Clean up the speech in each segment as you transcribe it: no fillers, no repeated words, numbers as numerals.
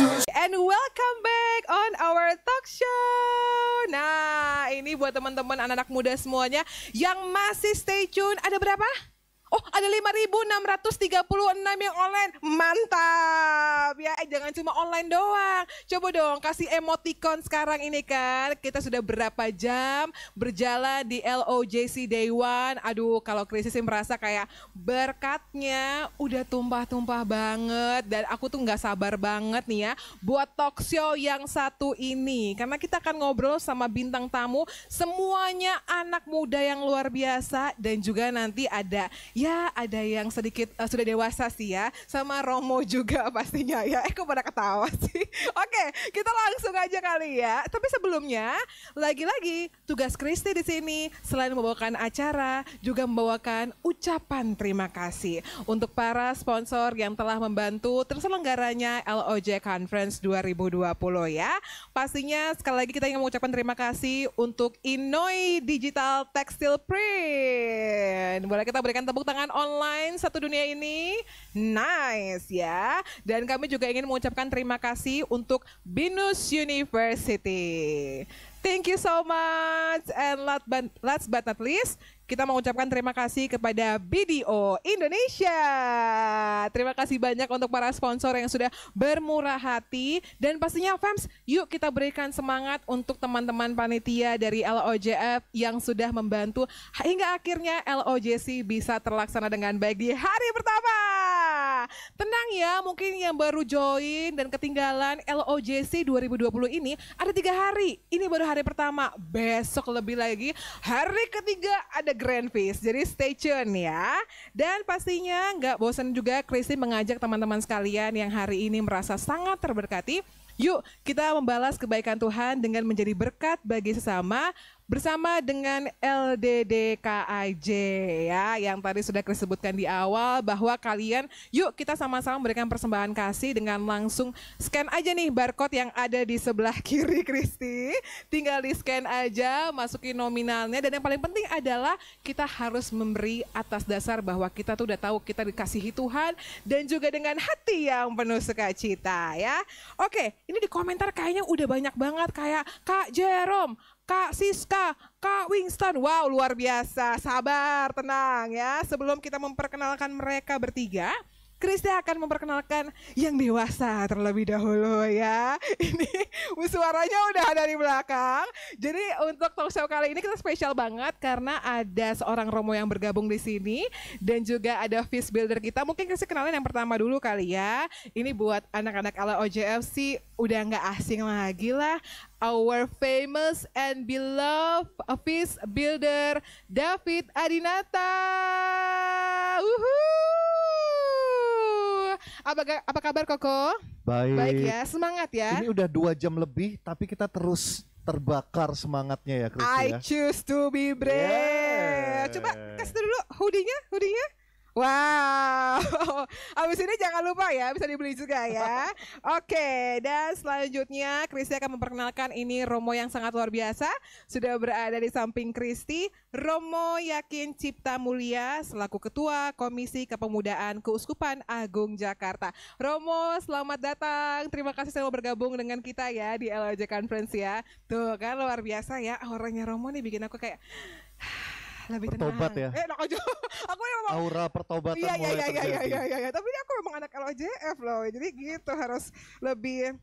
And welcome back on our talk show. Nah, ini buat teman-teman anak-anak muda semuanya yang masih stay tune. Ada berapa? Oh, ada 5.636 yang online. Mantap. Ya, jangan cuma online doang. Coba dong kasih emoticon sekarang ini kan. Kita sudah berapa jam berjalan di LOJC Day One. Aduh, kalau Krisis sih merasa kayak berkatnya udah tumpah-tumpah banget. Dan aku tuh nggak sabar banget nih ya buat talk show yang satu ini. Karena kita akan ngobrol sama bintang tamu. Semuanya anak muda yang luar biasa. Dan juga nanti ada yang sedikit sudah dewasa sih ya, sama Romo juga pastinya ya. Kok pada ketawa sih? Oke, kita langsung aja kali ya. Tapi sebelumnya, lagi-lagi tugas Kristi di sini selain membawakan acara, juga membawakan ucapan terima kasih untuk para sponsor yang telah membantu terselenggaranya LOJ Conference 2020 ya. Pastinya sekali lagi kita ingin mengucapkan terima kasih untuk Inoi Digital Textile Print. Boleh kita berikan tepuk tangan online satu dunia ini. Nice ya. Dan kami juga ingin mengucapkan terima kasih untuk Binus University. Thank you so much. And last but not least, kita mengucapkan terima kasih kepada BDO Indonesia. Terima kasih banyak untuk para sponsor yang sudah bermurah hati. Dan pastinya fans, yuk kita berikan semangat untuk teman-teman panitia dari LOJF yang sudah membantu hingga akhirnya LOJC bisa terlaksana dengan baik di hari pertama. Tenang ya, mungkin yang baru join dan ketinggalan LOJC 2020 ini ada 3 hari. Ini baru hari pertama, besok lebih lagi. Hari ketiga ada Grand Feast, jadi stay tune ya. Dan pastinya nggak bosan juga Kristi mengajak teman-teman sekalian yang hari ini merasa sangat terberkati. Yuk kita membalas kebaikan Tuhan dengan menjadi berkat bagi sesama bersama dengan LDDKIJ ya, yang tadi sudah Kris sebutkan di awal bahwa kalian yuk kita sama-sama memberikan persembahan kasih dengan langsung scan aja nih barcode yang ada di sebelah kiri Kristi. Tinggal di scan aja, masukin nominalnya, dan yang paling penting adalah kita harus memberi atas dasar bahwa kita tuh udah tahu kita dikasihi Tuhan dan juga dengan hati yang penuh sukacita ya. Oke, ini di komentar kayaknya udah banyak banget kayak Kak Jerome, Kak Siska, Kak Winston. Wow, luar biasa. Sabar, tenang ya. Sebelum kita memperkenalkan mereka bertiga, Kristi akan memperkenalkan yang dewasa terlebih dahulu ya. Ini suaranya udah ada di belakang. Jadi untuk talk show kali ini kita spesial banget karena ada seorang Romo yang bergabung di sini dan juga ada Fist Builder kita. Mungkin Kristi kenalin yang pertama dulu kali ya. Ini buat anak-anak LOJF sih udah nggak asing lagi lah. Our famous and beloved Fist Builder David Adinata. Apa kabar Koko? Baik. Baik ya, semangat ya. Ini udah 2 jam lebih tapi kita terus terbakar semangatnya ya Chris I ya. choose to be brave. Yeah. Coba kasih dulu hoodie-nya. Wow, abis ini jangan lupa ya, bisa dibeli juga ya. Oke, dan selanjutnya Kristi akan memperkenalkan ini Romo yang sangat luar biasa. Sudah berada di samping Kristi, Romo Yakin Cipta Mulia selaku Ketua Komisi Kepemudaan Keuskupan Agung Jakarta. Romo, selamat datang. Terima kasih sudah bergabung dengan kita ya di LOJ Conference ya. Tuh kan luar biasa ya, auranya Romo nih bikin aku kayak lebih tenang. Pertobat ya. Aku memang aura pertobatan mulai terjadi. Iya. Tapi ini aku memang anak LOJF loh. Jadi gitu harus lebih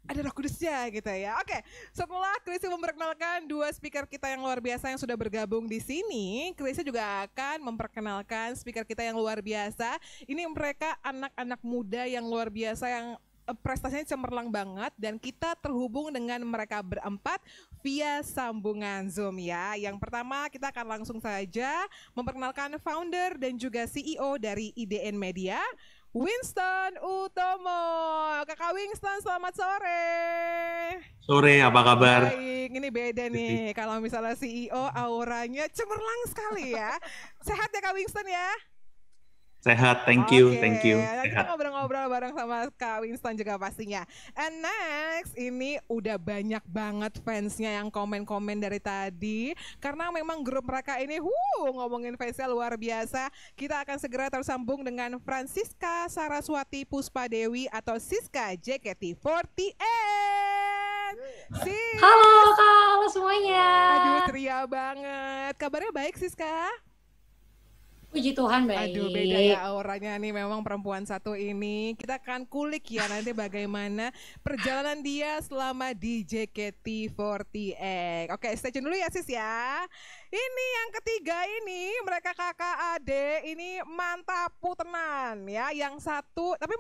ada Roh Kudusnya gitu ya. Oke, setelah Kristi memperkenalkan 2 speaker kita yang luar biasa yang sudah bergabung di sini, Kristi juga akan memperkenalkan speaker kita yang luar biasa. Ini mereka anak-anak muda yang luar biasa yang prestasinya cemerlang banget dan kita terhubung dengan mereka berempat via sambungan Zoom ya. Yang pertama kita akan langsung saja memperkenalkan founder dan juga CEO dari IDN Media, Winston Utomo. Kakak Winston, selamat sore. Sore, apa kabar? Baik, ini beda nih. Kalau misalnya CEO auranya cemerlang sekali ya. Sehat ya Kak Winston ya? Sehat, thank Oke, you, thank you. nah kita Sehat. ngobrol-ngobrol bareng sama Kak Winston juga pastinya. And next, ini udah banyak banget fansnya yang komen-komen dari tadi. Karena memang grup mereka ini, ngomongin fansnya luar biasa. Kita akan segera tersambung dengan Francisca Saraswati Puspadewi atau Siska JKT48. Sis. Halo Kak, halo semuanya. Aduh, ceria banget. Kabarnya baik, Siska? Puji Tuhan baik. Aduh, beda ya auranya nih memang perempuan satu ini. Kita akan kulik ya nanti bagaimana perjalanan dia selama di JKT48. Oke, stay tune dulu ya sis ya. Ini yang ketiga ini, mereka kakak adik ini mantapu tenan ya. Yang satu, tapi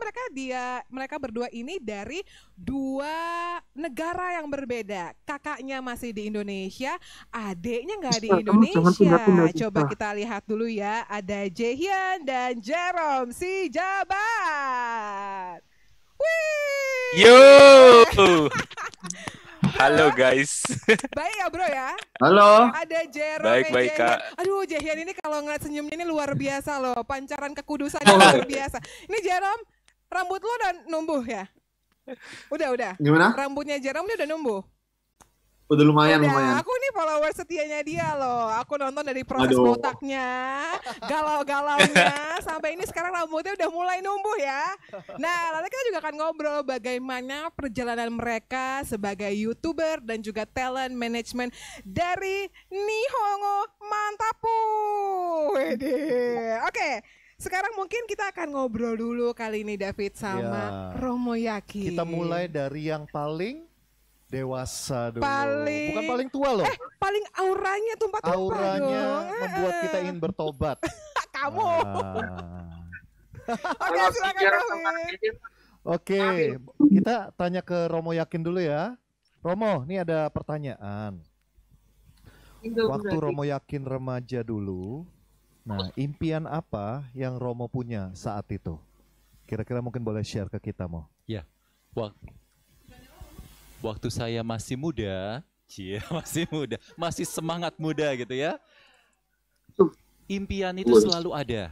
mereka berdua ini dari dua negara yang berbeda. Kakaknya masih di Indonesia, adiknya nggak di Indonesia. Coba kita lihat dulu ya. Ada Jaehyun dan Jerome si Jabat. Wih. Yo, halo guys. Baik ya bro ya. Halo. Ada Jerome. Baik Kak. Aduh Jaehyun ini kalau ngeliat senyumnya ini luar biasa loh. Pancaran kekudusannya luar biasa. Ini Jerome, rambut lo udah numbuh ya? Udah. Gimana? Rambutnya Jerome dia udah numbuh. Udah lumayan. Aku nih follower setianya dia loh. Aku nonton dari proses botaknya, galau-galaunya, sampai ini sekarang rambutnya udah mulai numbuh ya. Nah, nanti kita juga akan ngobrol bagaimana perjalanan mereka sebagai YouTuber dan juga talent management dari Nihongo Mantapu. Oke. Sekarang mungkin kita akan ngobrol dulu kali ini David sama Romo Yakin. Kita mulai dari yang paling dewasa dulu. Bukan Paling paling tua loh. paling auranya tumpah-tumpah Auranya dong. membuat kita ingin bertobat. Kamu. Oke, silakan David. Oke, kita tanya ke Romo Yakin dulu ya. Romo, ini ada pertanyaan. Waktu Romo Yakin remaja dulu, nah impian apa yang Romo punya saat itu? Kira-kira mungkin boleh share ke kita, Mo. Ya, waktu saya masih muda, masih semangat muda gitu ya. Impian itu selalu ada.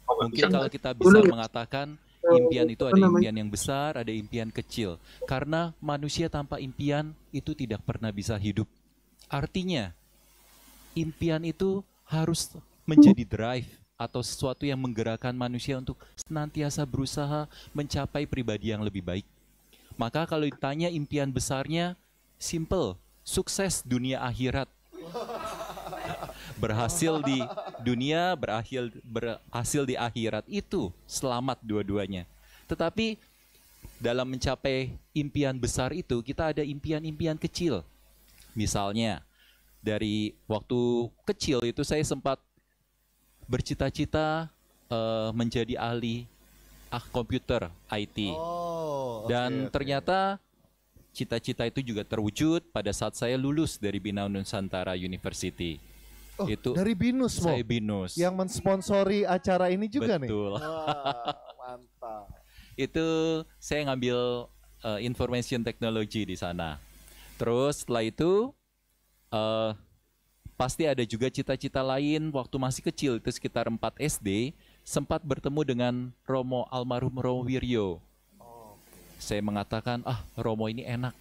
Mungkin kalau kita bisa mengatakan impian itu ada impian yang besar, ada impian kecil. Karena manusia tanpa impian itu tidak pernah bisa hidup. Artinya, impian itu harus menjadi drive atau sesuatu yang menggerakkan manusia untuk senantiasa berusaha mencapai pribadi yang lebih baik. Maka kalau ditanya impian besarnya, simple, sukses dunia akhirat. Berhasil di dunia, berhasil di akhirat, itu selamat dua-duanya. Tetapi dalam mencapai impian besar itu, kita ada impian-impian kecil. Misalnya, dari waktu kecil itu saya sempat bercita-cita menjadi ahli komputer IT. Dan ternyata cita-cita itu juga terwujud pada saat saya lulus dari Bina Nusantara University. Itu dari BINUS, Mo? Saya BINUS. Yang mensponsori acara ini juga nih? Betul. Mantap. Itu saya ngambil information technology di sana. Terus setelah itu pasti ada juga cita-cita lain waktu masih kecil, itu sekitar 4 SD, sempat bertemu dengan almarhum Romo Wiryo. Saya mengatakan, Romo ini enak,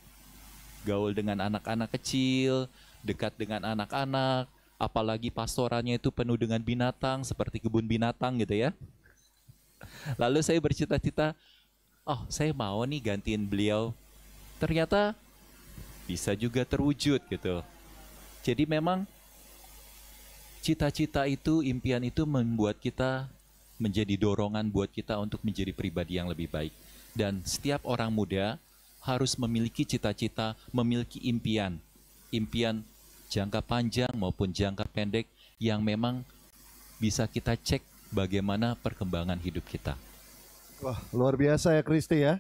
gaul dengan anak-anak kecil, dekat dengan anak-anak, apalagi pastorannya itu penuh dengan binatang, seperti kebun binatang gitu ya. Lalu saya bercita-cita, saya mau nih gantiin beliau. Ternyata bisa juga terwujud gitu. Jadi memang cita-cita itu, impian itu membuat kita menjadi dorongan buat kita untuk menjadi pribadi yang lebih baik. Dan setiap orang muda harus memiliki cita-cita, memiliki impian. Impian jangka panjang maupun jangka pendek yang memang bisa kita cek bagaimana perkembangan hidup kita. Wah, luar biasa ya Kristi ya.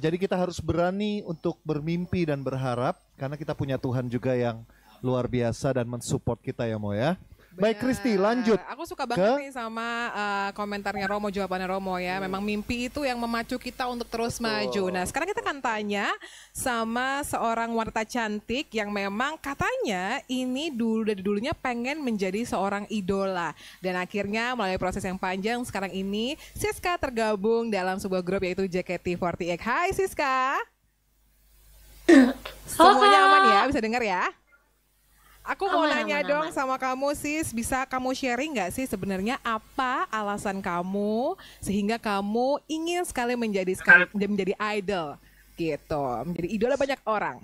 Jadi kita harus berani untuk bermimpi dan berharap karena kita punya Tuhan juga yang luar biasa dan mensupport kita ya Mo ya. Baik Kristi, lanjut. Aku suka banget nih sama komentarnya Romo, jawabannya Romo ya. Memang mimpi itu yang memacu kita untuk terus maju. Nah, sekarang kita akan tanya sama seorang wanita cantik yang memang katanya ini dari dulunya pengen menjadi seorang idola. Dan akhirnya melalui proses yang panjang sekarang ini Siska tergabung dalam sebuah grup yaitu JKT48. Hai Siska. Semuanya aman ya? Bisa dengar ya? Aku mau nanya dong sama kamu sis, bisa kamu sharing nggak sih sebenarnya apa alasan kamu sehingga kamu ingin sekali menjadi idol gitu, menjadi idola banyak orang?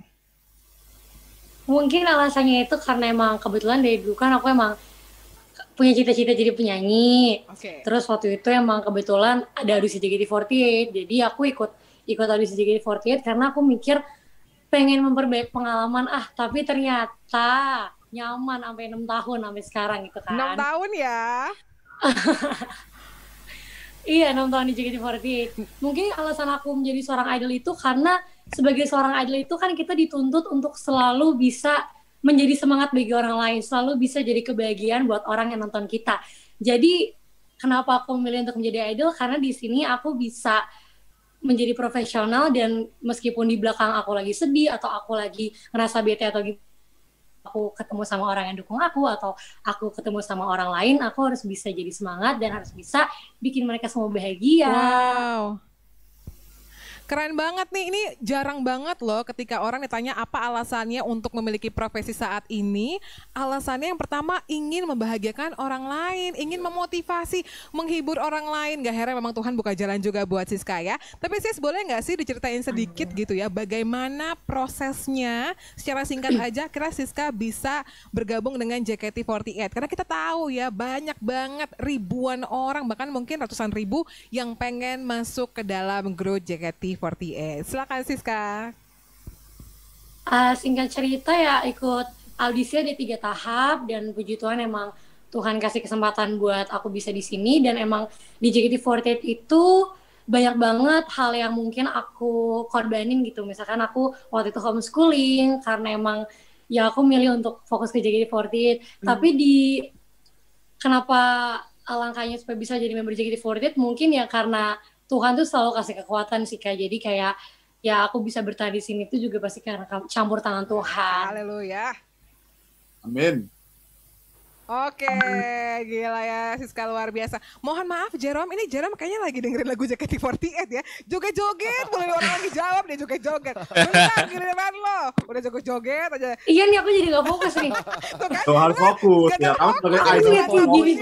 Mungkin alasannya itu karena emang kebetulan dari dulu kan aku emang punya cita-cita jadi penyanyi. Terus waktu itu emang kebetulan ada audisi JKT48, jadi aku ikut audisi JKT48 karena aku mikir pengen memperbaiki pengalaman tapi ternyata nyaman sampai 6 tahun sampai sekarang gitu kan. 6 tahun ya. Iya, 6 tahun di JKT48. Mungkin alasan aku menjadi seorang idol itu karena sebagai seorang idol itu kan kita dituntut untuk selalu bisa menjadi semangat bagi orang lain, selalu bisa jadi kebahagiaan buat orang yang nonton kita. Jadi kenapa aku memilih untuk menjadi idol? Karena di sini aku bisa menjadi profesional dan meskipun di belakang aku lagi sedih atau aku lagi ngerasa bete atau aku ketemu sama orang yang dukung aku atau aku ketemu sama orang lain, aku harus bisa jadi semangat dan harus bisa bikin mereka semua bahagia. Wow. Keren banget nih, ini jarang banget loh ketika orang ditanya apa alasannya untuk memiliki profesi saat ini. Alasannya yang pertama ingin membahagiakan orang lain, ingin memotivasi, menghibur orang lain. Gak heran memang Tuhan buka jalan juga buat Siska ya. Tapi sis boleh gak sih diceritain sedikit gitu ya, bagaimana prosesnya secara singkat aja kira Siska bisa bergabung dengan JKT48. Karena kita tahu ya banyak banget ribuan orang, bahkan mungkin ratusan ribu yang pengen masuk ke dalam grup JKT48. Silakan Siska. Singkat cerita ya ikut audisi ada 3 tahap dan puji Tuhan emang Tuhan kasih kesempatan buat aku bisa di sini dan emang di JKT48 itu banyak banget hal yang mungkin aku korbanin gitu. Misalkan aku waktu itu homeschooling karena emang ya aku milih untuk fokus ke JKT48. Tapi kenapa langkahnya supaya bisa jadi member JKT48 mungkin ya karena Tuhan tuh selalu kasih kekuatan sih Kak. Jadi kayak ya aku bisa bertahan di sini tuh juga pasti karena campur tangan Tuhan. Haleluya. Amin. Oke, gila ya Siska luar biasa. Mohon maaf Jerome, ini Jerome kayaknya lagi dengerin lagu JKT48 ya. Joget-joget, boleh orang lagi jawab dia joget-joget. Bentar giliran lo, udah joget-joget aja. Iya nih aku jadi gak fokus nih. Tuh harus fokus ya, kamu sebagai idol gini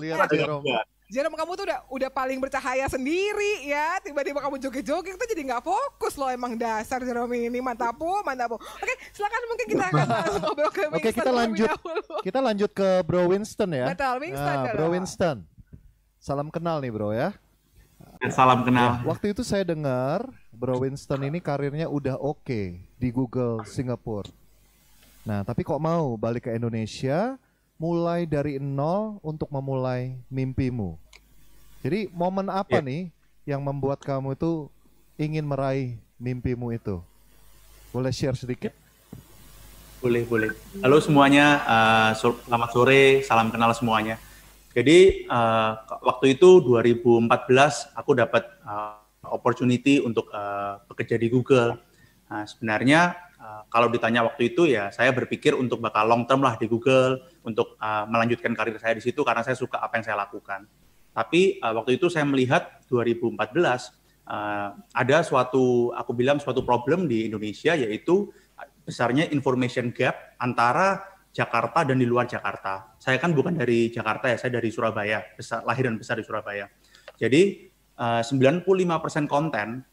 Lihat Jerome. Jerome kamu tuh udah paling bercahaya sendiri ya. Tiba-tiba kamu joget-joget itu jadi nggak fokus loh emang dasar Jerome ini. Mantap bu. Oke, silakan mungkin kita akan ngobrol ke Winston. Oke, kita lanjut ke Bro Winston ya. Betul, Winston. Bro Winston. Salam kenal nih bro ya. Salam kenal. Waktu itu saya dengar Bro Winston ini karirnya udah oke di Google Singapura. Nah, tapi kok mau balik ke Indonesia mulai dari nol untuk memulai mimpimu. Jadi momen apa nih yang membuat kamu itu ingin meraih mimpimu itu? Boleh share sedikit? Boleh. Halo semuanya, selamat sore, salam kenal semuanya. Jadi waktu itu 2014 aku dapat opportunity untuk bekerja di Google. Nah, sebenarnya kalau ditanya waktu itu ya saya berpikir untuk bakal long term lah di Google untuk melanjutkan karir saya di situ karena saya suka apa yang saya lakukan. Tapi waktu itu saya melihat 2014 ada suatu problem di Indonesia yaitu besarnya information gap antara Jakarta dan di luar Jakarta. Saya kan bukan dari Jakarta ya, saya dari Surabaya, lahir dan besar di Surabaya. Jadi 95% konten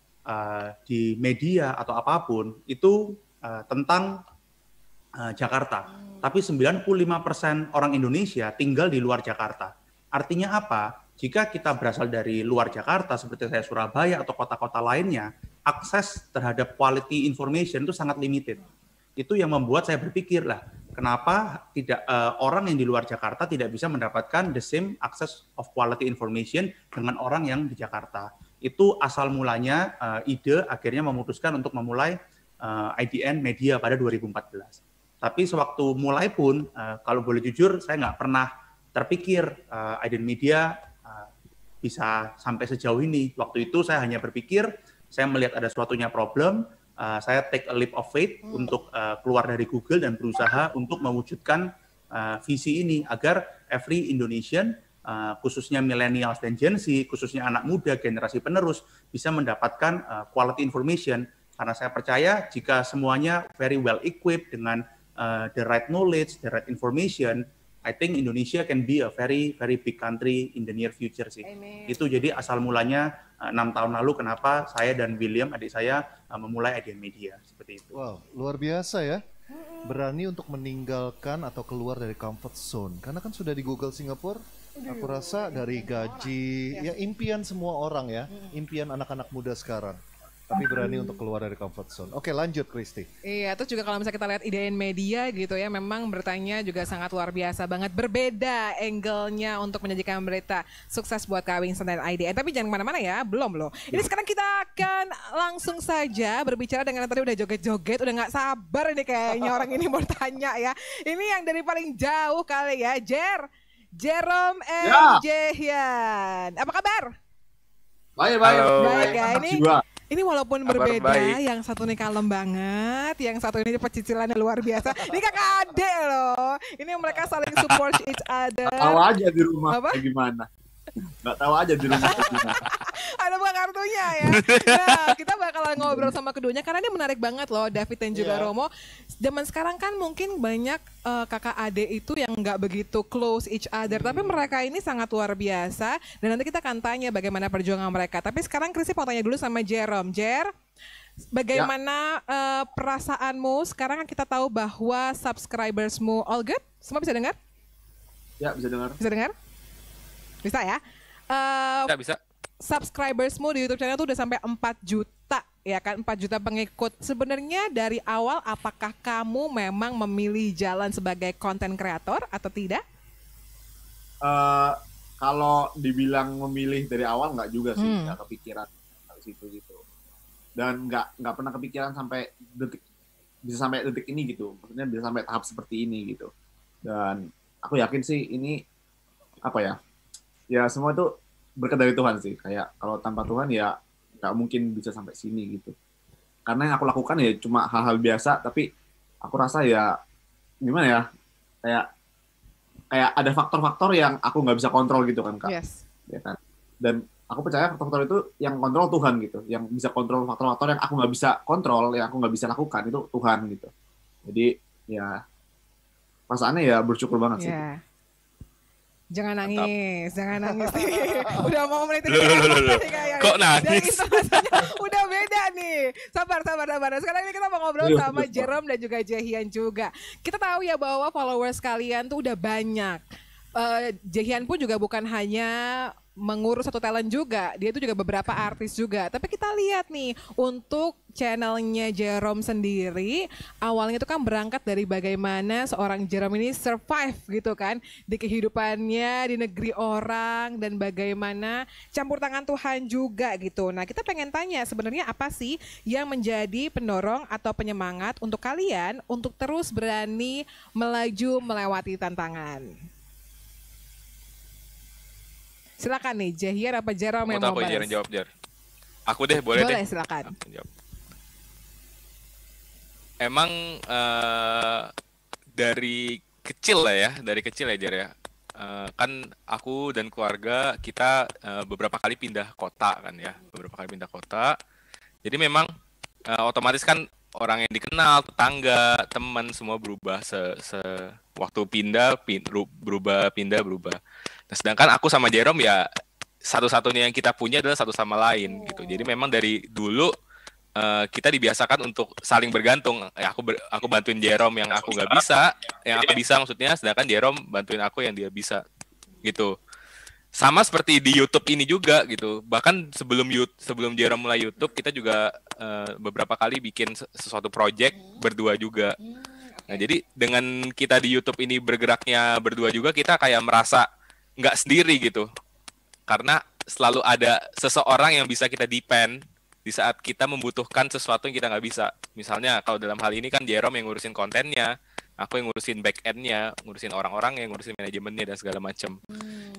di media atau apapun itu tentang Jakarta. Tapi 95% orang Indonesia tinggal di luar Jakarta. Artinya apa? Jika kita berasal dari luar Jakarta, seperti saya Surabaya atau kota-kota lainnya, akses terhadap quality information itu sangat limited. Itu yang membuat saya berpikir lah, kenapa tidak orang yang di luar Jakarta tidak bisa mendapatkan the same access of quality information dengan orang yang di Jakarta. Itu asal mulanya ide akhirnya memutuskan untuk memulai IDN Media pada 2014. Tapi sewaktu mulai pun, kalau boleh jujur, saya nggak pernah terpikir Aiden Media bisa sampai sejauh ini. Waktu itu saya hanya berpikir, saya melihat ada suatunya problem, saya take a leap of faith untuk keluar dari Google dan berusaha untuk mewujudkan visi ini agar every Indonesian, khususnya millennials dan Gen Z, khususnya anak muda, generasi penerus, bisa mendapatkan quality information. Karena saya percaya jika semuanya very well equipped dengan the right knowledge, the right information, I think Indonesia can be a very very big country in the near future sih. Amen. Itu jadi asal mulanya 6 tahun lalu kenapa saya dan William adik saya memulai Aiden Media seperti itu. Wow, luar biasa ya. Berani untuk meninggalkan atau keluar dari comfort zone. Karena kan sudah di Google Singapura, aku rasa dari gaji, ya impian semua orang ya, impian anak-anak muda sekarang. Tapi berani untuk keluar dari comfort zone. Oke, lanjut Kristi. Iya, terus juga kalau misalnya kita lihat IDN Media gitu ya, memang beritanya juga sangat luar biasa banget. Berbeda angle-nya untuk menyajikan berita. Sukses buat Kak Winston dan IDN. Tapi jangan kemana-mana ya, belum loh. Ini sekarang kita akan langsung saja berbicara dengan yang tadi udah joget-joget, udah gak sabar ini kayaknya orang ini mau tanya ya. Ini yang dari paling jauh kali ya, Jerome and Jehian. Apa kabar? Baik. Baik ya, Jiwa. ini walaupun Kabar berbeda, baik. yang satu ini kalem banget, yang satu ini pecicilannya luar biasa. Ini kakak adik loh. Ini mereka saling support each other. Tahu aja di rumah Apa? kayak gimana. Nggak tahu aja di rumah kayak gimana. Ada bukan kartunya ya. Nah, kita bakalan ngobrol sama keduanya karena ini menarik banget loh, David dan juga Romo. Zaman sekarang kan mungkin banyak kakak adik itu yang nggak begitu close each other, tapi mereka ini sangat luar biasa. Dan nanti kita akan tanya bagaimana perjuangan mereka. Tapi sekarang Chrissy mau tanya dulu sama Jerome. Bagaimana perasaanmu? Sekarang kan kita tahu bahwa subscribersmu all good? Semua bisa dengar? Ya, bisa dengar. Bisa dengar? Bisa ya? Bisa. Subscribersmu di YouTube channel tuh udah sampai 4 juta, ya kan? 4 juta pengikut. Sebenarnya dari awal apakah kamu memang memilih jalan sebagai content creator atau tidak? Kalau dibilang memilih dari awal nggak juga sih, nggak kepikiran dari situ gitu. Dan nggak pernah kepikiran sampai detik ini gitu. Maksudnya bisa sampai tahap seperti ini gitu. Dan aku yakin sih ini apa ya? Ya semua itu berkat dari Tuhan sih. Kayak kalau tanpa Tuhan ya nggak mungkin bisa sampai sini gitu. Karena yang aku lakukan ya cuma hal-hal biasa, tapi aku rasa ya gimana ya, kayak ada faktor-faktor yang aku nggak bisa kontrol gitu kan Kak. Yes. Ya kan. Dan aku percaya faktor-faktor itu yang kontrol Tuhan gitu. Yang bisa kontrol faktor-faktor yang aku nggak bisa kontrol, yang aku nggak bisa lakukan itu Tuhan gitu. Jadi ya perasaannya ya bersyukur banget sih. Yeah. Jangan nangis, jangan nangis nih. Udah mau menit ini. Kok nangis? Udah beda nih. Sabar. Sekarang ini kita mau ngobrol sama Jerome dan juga Jehian juga. Kita tahu ya bahwa followers kalian tuh udah banyak. Jehian pun juga bukan hanya mengurus satu talent juga, dia itu juga beberapa artis juga. Tapi kita lihat nih, untuk channelnya Jerome sendiri, awalnya itu kan berangkat dari bagaimana seorang Jerome ini survive gitu kan, di kehidupannya, di negeri orang, dan bagaimana campur tangan Tuhan juga gitu. Nah kita pengen tanya sebenarnya apa sih yang menjadi pendorong atau penyemangat untuk kalian untuk terus berani melaju melewati tantangan? Silakan nih, Jehian apa Jerome yang mau balas? Jawab, Jer. Aku deh, boleh deh. Boleh, silakan. Aku jawab. Emang dari kecil ya, Jer ya. Kan aku dan keluarga kita beberapa kali pindah kota kan ya, Jadi memang otomatis kan orang yang dikenal, tetangga, teman semua berubah waktu berubah. Nah, sedangkan aku sama Jerome ya satu-satunya yang kita punya adalah satu sama lain gitu. Jadi memang dari dulu kita dibiasakan untuk saling bergantung. Aku bantuin Jerome yang aku nggak bisa, yang aku bisa maksudnya, sedangkan Jerome bantuin aku yang dia bisa gitu. Sama seperti di YouTube ini juga gitu. Bahkan sebelum Jerome mulai YouTube, kita juga beberapa kali bikin sesuatu project berdua juga. Nah, jadi dengan kita di YouTube ini bergeraknya berdua juga, kita kayak merasa nggak sendiri gitu. Karena selalu ada seseorang yang bisa kita depend di saat kita membutuhkan sesuatu yang kita nggak bisa. Misalnya kalau dalam hal ini kan Jerome yang ngurusin kontennya, Aku yang ngurusin back end-nya, ngurusin orang-orang, yang ngurusin manajemennya dan segala macam.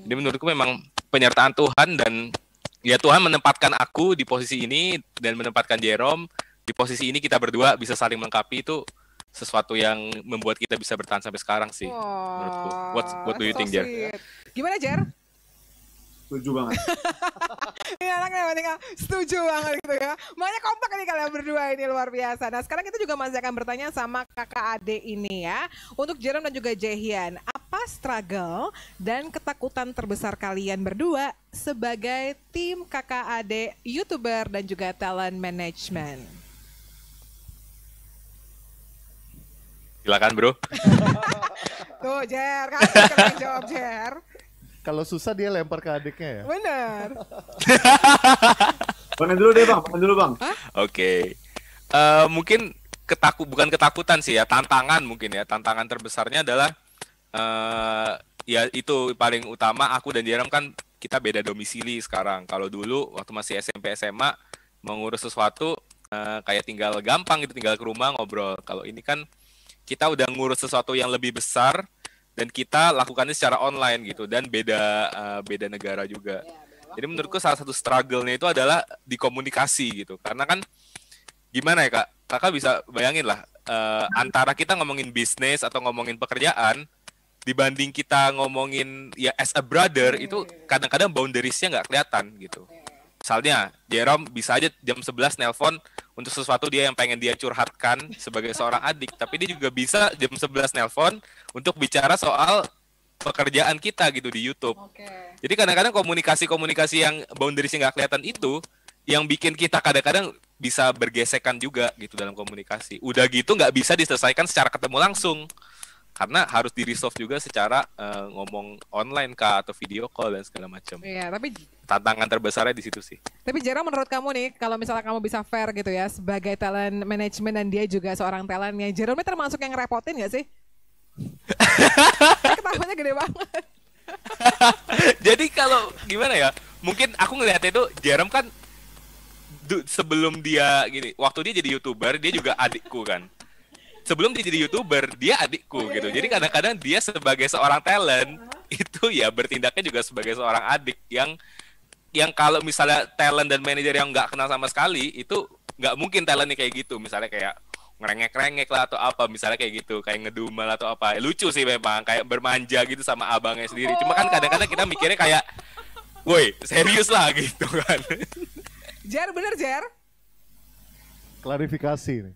Jadi menurutku memang penyertaan Tuhan, dan ya Tuhan menempatkan aku di posisi ini dan menempatkan Jerome di posisi ini, kita berdua bisa saling melengkapi, itu sesuatu yang membuat kita bisa bertahan sampai sekarang sih menurutku. What do you think, Jer? Gimana, Jer? Setuju banget. Ini anaknya tinggal setuju banget gitu ya. Makanya kompak nih kalian berdua, ini luar biasa. Nah sekarang kita juga masih akan bertanya sama kakak adik ini ya. Untuk Jerome dan juga Jaehyun, apa struggle dan ketakutan terbesar kalian berdua sebagai tim kakak adik YouTuber dan juga talent management? Silakan, Bro. Tuh Jer, kan jawab Jer. Kalau susah dia lempar ke adiknya ya. Bener. Panen dulu deh Bang, panen dulu Bang. Oke. Mungkin bukan ketakutan sih ya, tantangan mungkin ya. Tantangan terbesarnya adalah ya itu paling utama, aku dan Jerome kan kita beda domisili sekarang. Kalau dulu waktu masih SMP SMA mengurus sesuatu kayak tinggal gampang gitu, tinggal ke rumah ngobrol. Kalau ini kan kita udah ngurus sesuatu yang lebih besar dan kita lakukannya secara online gitu, dan beda negara juga. Jadi menurutku salah satu struggle-nya itu adalah di komunikasi gitu. Karena kan gimana ya Kak? Kakak bisa bayangin lah, antara kita ngomongin bisnis atau ngomongin pekerjaan, dibanding kita ngomongin ya as a brother, itu kadang-kadang boundaries-nya nggak kelihatan gitu. Misalnya, Jerome bisa aja jam 11 nelpon untuk sesuatu dia yang pengen dia curhatkan sebagai seorang adik, tapi dia juga bisa jam 11 nelpon untuk bicara soal pekerjaan kita gitu di YouTube. Jadi kadang-kadang komunikasi-komunikasi yang boundariesnya nggak kelihatan itu yang bikin kita kadang-kadang bisa bergesekan juga gitu dalam komunikasi. Udah gitu nggak bisa diselesaikan secara ketemu langsung, karena harus di-resolve juga secara ngomong online kah atau video call dan segala macam. Iya, tapi tantangan terbesarnya di situ sih. Tapi Jerome, menurut kamu nih, kalau misalnya kamu bisa fair gitu ya sebagai talent management dan dia juga seorang talentnya, Jerome ini termasuk yang ngerepotin nggak sih? Ketawanya gede banget. Jadi kalau gimana ya? Mungkin aku ngelihatnya itu Jerome kan sebelum dia gini, waktu dia jadi YouTuber, dia juga adikku kan. Sebelum dia jadi YouTuber, dia adikku gitu. Jadi kadang-kadang dia sebagai seorang talent itu ya bertindaknya juga sebagai seorang adik yang kalau misalnya talent dan manajer yang nggak kenal sama sekali, itu nggak mungkin talentnya kayak gitu. Misalnya kayak ngerengek-rengek lah atau apa, misalnya kayak gitu, kayak ngedumel atau apa. Lucu sih memang, kayak bermanja gitu sama abangnya sendiri. Cuma kan kadang-kadang kita mikirnya kayak, woi serius lah gitu kan. Jer, bener Jer? Klarifikasi nih.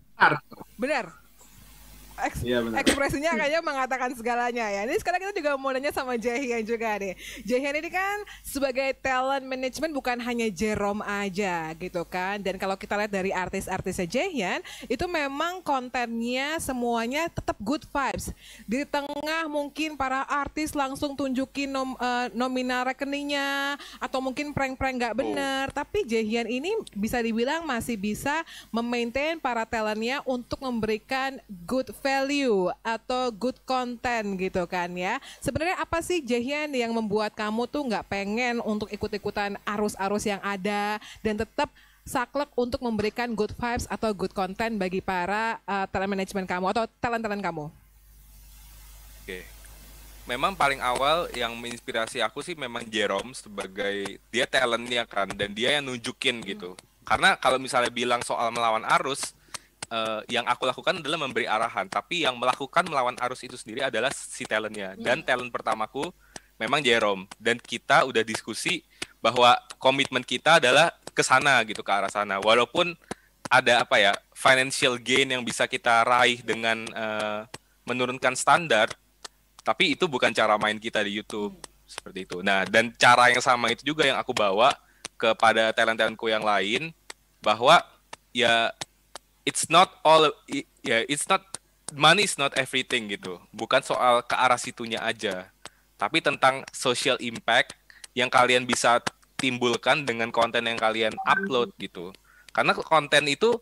Bener. Iya, benar. Ekspresinya kayaknya mengatakan segalanya ya. Ini sekarang kita juga mau nanya sama Jaehyun juga nih. Jaehyun ini kan sebagai talent management bukan hanya Jerome aja gitu kan. Dan kalau kita lihat dari artis-artisnya Jaehyun, itu memang kontennya semuanya tetap good vibes. Di tengah mungkin para artis langsung tunjukin nominal rekeningnya atau mungkin prank-prank nggak bener. Tapi Jaehyun ini bisa dibilang masih bisa memaintain para talentnya untuk memberikan good value atau good content gitu kan ya. Sebenarnya apa sih Jaehyun yang membuat kamu tuh nggak pengen untuk ikut-ikutan arus-arus yang ada dan tetap saklek untuk memberikan good vibes atau good content bagi para talent management kamu atau talent-talent kamu? Oke. Memang paling awal yang menginspirasi aku sih memang Jerome, sebagai dia talentnya kan, dan dia yang nunjukin gitu. Karena kalau misalnya bilang soal melawan arus, yang aku lakukan adalah memberi arahan, tapi yang melakukan melawan arus itu sendiri adalah si talentnya. Dan talent pertamaku memang Jerome, dan kita udah diskusi bahwa komitmen kita adalah ke sana gitu, ke arah sana. Walaupun ada apa ya, financial gain yang bisa kita raih dengan menurunkan standar, tapi itu bukan cara main kita di YouTube seperti itu. Nah, dan cara yang sama itu juga yang aku bawa kepada talent-talentku yang lain, bahwa ya it's not money is not everything gitu. Bukan soal ke arah situnya aja, tapi tentang social impact yang kalian bisa timbulkan dengan konten yang kalian upload gitu. Karena konten itu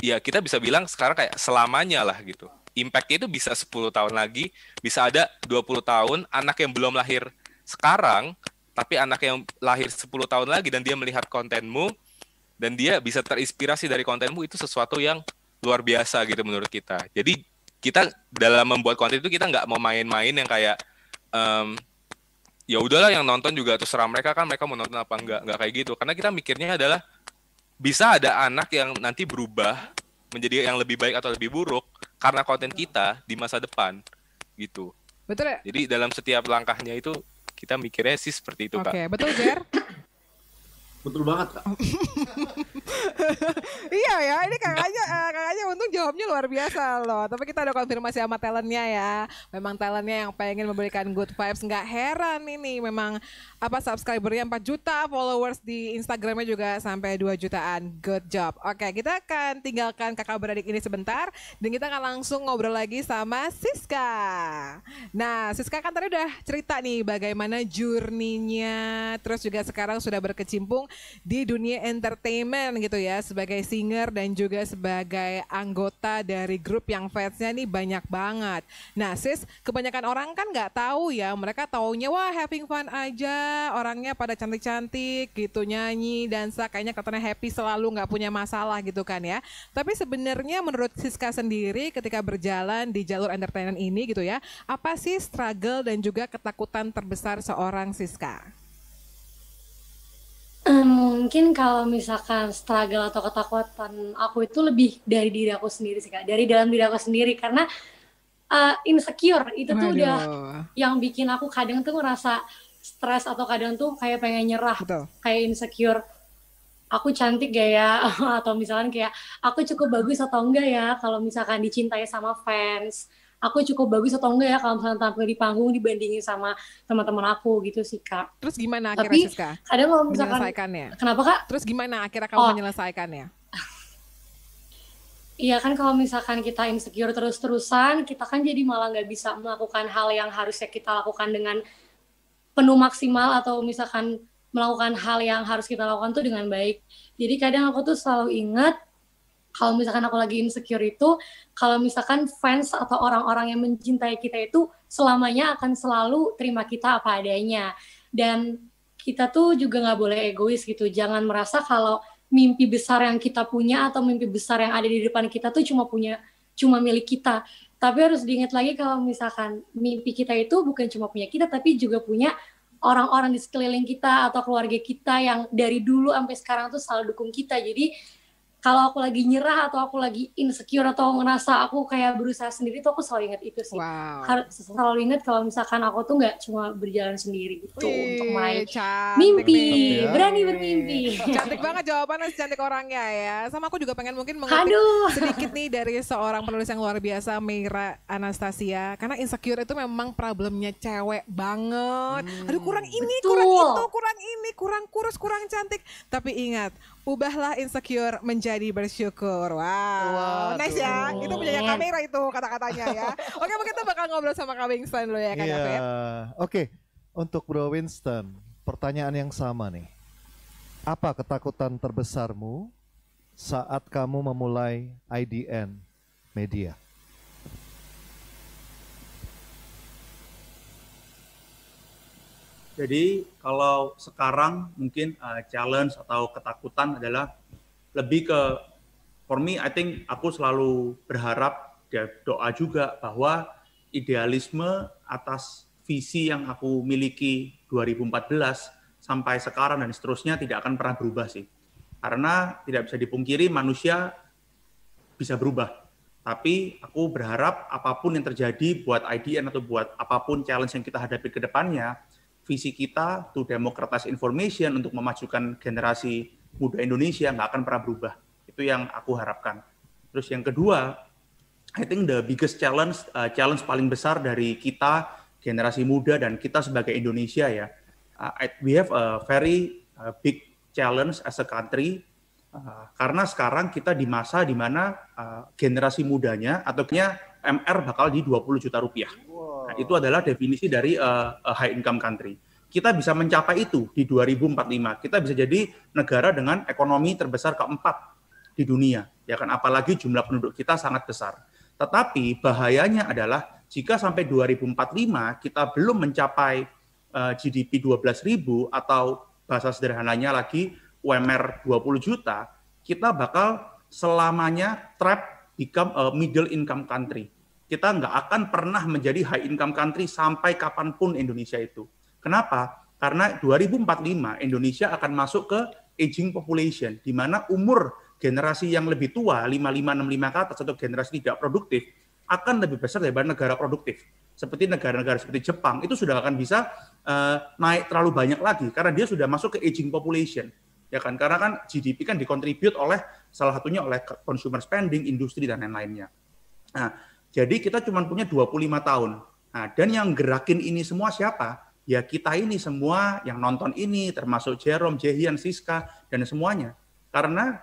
ya kita bisa bilang sekarang kayak selamanya lah gitu. Impact-nya itu bisa 10 tahun lagi, bisa ada 20 tahun, anak yang belum lahir sekarang, tapi anak yang lahir 10 tahun lagi dan dia melihat kontenmu, dan dia bisa terinspirasi dari kontenmu, itu sesuatu yang luar biasa gitu menurut kita. Jadi kita dalam membuat konten itu kita nggak mau main-main yang kayak ya udahlah yang nonton juga terserah mereka kan mereka mau nonton apa nggak kayak gitu, karena kita mikirnya adalah bisa ada anak yang nanti berubah menjadi yang lebih baik atau lebih buruk karena konten kita di masa depan gitu. Betul ya? Jadi dalam setiap langkahnya itu kita mikirnya sih seperti itu, Kak. Oke, betul Jer? Betul banget, Kak. Iya ya, ini kakaknya untung jawabnya luar biasa loh. Tapi kita ada konfirmasi sama talentnya ya. Memang talentnya yang pengen memberikan good vibes. Nggak heran ini memang subscribernya 4 juta, followers di Instagramnya juga sampai 2 jutaan. Good job. Oke, kita akan tinggalkan kakak beradik ini sebentar dan kita akan langsung ngobrol lagi sama Siska. Nah, Siska kan tadi udah cerita nih bagaimana journey-nya, terus juga sekarang sudah berkecimpung di dunia entertainment gitu ya, sebagai singer dan juga sebagai anggota dari grup yang fansnya nih banyak banget. Nah sis, kebanyakan orang kan nggak tahu ya, mereka taunya wah having fun aja, orangnya pada cantik-cantik gitu, nyanyi, dansa, kayaknya katanya happy selalu, nggak punya masalah gitu kan ya. Tapi sebenarnya menurut Siska sendiri ketika berjalan di jalur entertainment ini gitu ya, apa sih struggle dan juga ketakutan terbesar seorang Siska? Mungkin kalau misalkan struggle atau ketakutan aku itu lebih dari diri aku sendiri sih Kak, dari dalam diri aku sendiri, karena insecure itu tuh udah yang bikin aku kadang tuh ngerasa stres atau kadang tuh kayak pengen nyerah. Betul. Kayak insecure, aku cantik gak ya, atau misalkan kayak aku cukup bagus atau enggak ya kalau misalkan dicintai sama fans, aku cukup bagus atau enggak ya kalau misalnya tampil di panggung dibandingin sama teman-teman aku gitu sih Kak. Terus gimana akhirnya Tapi Siska kadang kalau misalkan menyelesaikannya? Kenapa Kak? Terus gimana akhirnya kamu menyelesaikannya? Iya kan, kalau misalkan kita insecure terus-terusan, kita kan jadi malah nggak bisa melakukan hal yang harusnya kita lakukan dengan penuh maksimal, atau misalkan melakukan hal yang harus kita lakukan tuh dengan baik. Jadi kadang aku tuh selalu ingat, kalau misalkan aku lagi insecure itu, kalau misalkan fans atau orang-orang yang mencintai kita itu selamanya akan selalu terima kita apa adanya. Dan kita tuh juga nggak boleh egois gitu, jangan merasa kalau mimpi besar yang kita punya atau mimpi besar yang ada di depan kita tuh cuma milik kita. Tapi harus diingat lagi kalau misalkan mimpi kita itu bukan cuma punya kita, tapi juga punya orang-orang di sekeliling kita atau keluarga kita yang dari dulu sampai sekarang tuh selalu dukung kita. Jadi kalau aku lagi nyerah atau aku lagi insecure atau ngerasa aku kayak berusaha sendiri tuh aku selalu ingat itu sih. Wow. Selalu ingat kalau misalkan aku tuh nggak cuma berjalan sendiri gitu untuk meraih mimpi. mimpi, berani bermimpi. Cantik banget jawabannya, cantik orangnya ya. Sama aku juga pengen mungkin mengutip sedikit nih dari seorang penulis yang luar biasa, Meira Anastasia. Karena insecure itu memang problemnya cewek banget. Aduh kurang ini, kurang itu, kurang ini, kurang kurus, kurang cantik. Tapi ingat, ubahlah insecure menjadi bersyukur. Wow, nice ya. Itu punya kamera itu kata-katanya ya. Oke, mungkin kita bakal ngobrol sama Kak Winston dulu ya Kak David. Oke, untuk Bro Winston, pertanyaan yang sama nih. Apa ketakutan terbesarmu saat kamu memulai IDN Media? Jadi kalau sekarang mungkin challenge atau ketakutan adalah lebih ke, for me, I think aku selalu berharap dan doa juga bahwa idealisme atas visi yang aku miliki 2014 sampai sekarang dan seterusnya tidak akan pernah berubah sih. Karena tidak bisa dipungkiri manusia bisa berubah. Tapi aku berharap apapun yang terjadi buat IDN atau buat apapun challenge yang kita hadapi ke depannya, visi kita to democratize information untuk memajukan generasi muda Indonesia nggak akan pernah berubah. Itu yang aku harapkan. Terus yang kedua, I think the biggest challenge paling besar dari kita generasi muda dan kita sebagai Indonesia ya, we have a very big challenge as a country, karena sekarang kita di masa di mana generasi mudanya atau MR bakal di 20 juta rupiah. Nah, itu adalah definisi dari high income country. Kita bisa mencapai itu di 2045. Kita bisa jadi negara dengan ekonomi terbesar keempat di dunia, ya kan? Apalagi jumlah penduduk kita sangat besar. Tetapi bahayanya adalah jika sampai 2045 kita belum mencapai GDP 12.000 atau bahasa sederhananya lagi UMR 20 juta, kita bakal selamanya trap become a middle income country. kita nggak akan pernah menjadi high income country sampai kapanpun Indonesia itu. Kenapa? Karena 2045 Indonesia akan masuk ke aging population, di mana umur generasi yang lebih tua, 55, 65 ke atas, atau generasi tidak produktif, akan lebih besar daripada negara produktif. Seperti negara-negara seperti Jepang, itu sudah akan bisa naik terlalu banyak lagi, karena dia sudah masuk ke aging population. Ya kan? Karena kan GDP kan dikontribut oleh, salah satunya oleh consumer spending, industri, dan lain-lainnya. Nah, jadi kita cuma punya 25 tahun. Nah, dan yang gerakin ini semua siapa? Ya kita ini semua yang nonton ini, termasuk Jerome, Jehian, Siska, dan semuanya. Karena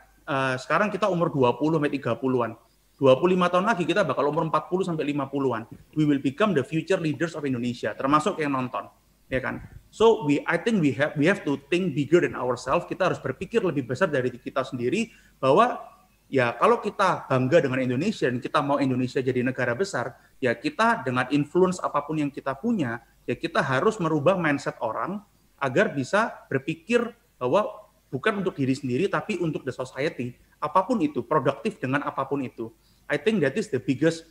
sekarang kita umur 20-30-an. 25 tahun lagi kita bakal umur 40-50-an. We will become the future leaders of Indonesia, termasuk yang nonton. Ya kan? So I think we have to think bigger than ourselves. Kita harus berpikir lebih besar dari kita sendiri, bahwa ya kalau kita bangga dengan Indonesia dan kita mau Indonesia jadi negara besar, ya kita dengan influence apapun yang kita punya, ya kita harus merubah mindset orang agar bisa berpikir bahwa bukan untuk diri sendiri tapi untuk the society. Apapun itu, produktif dengan apapun itu. I think that is the biggest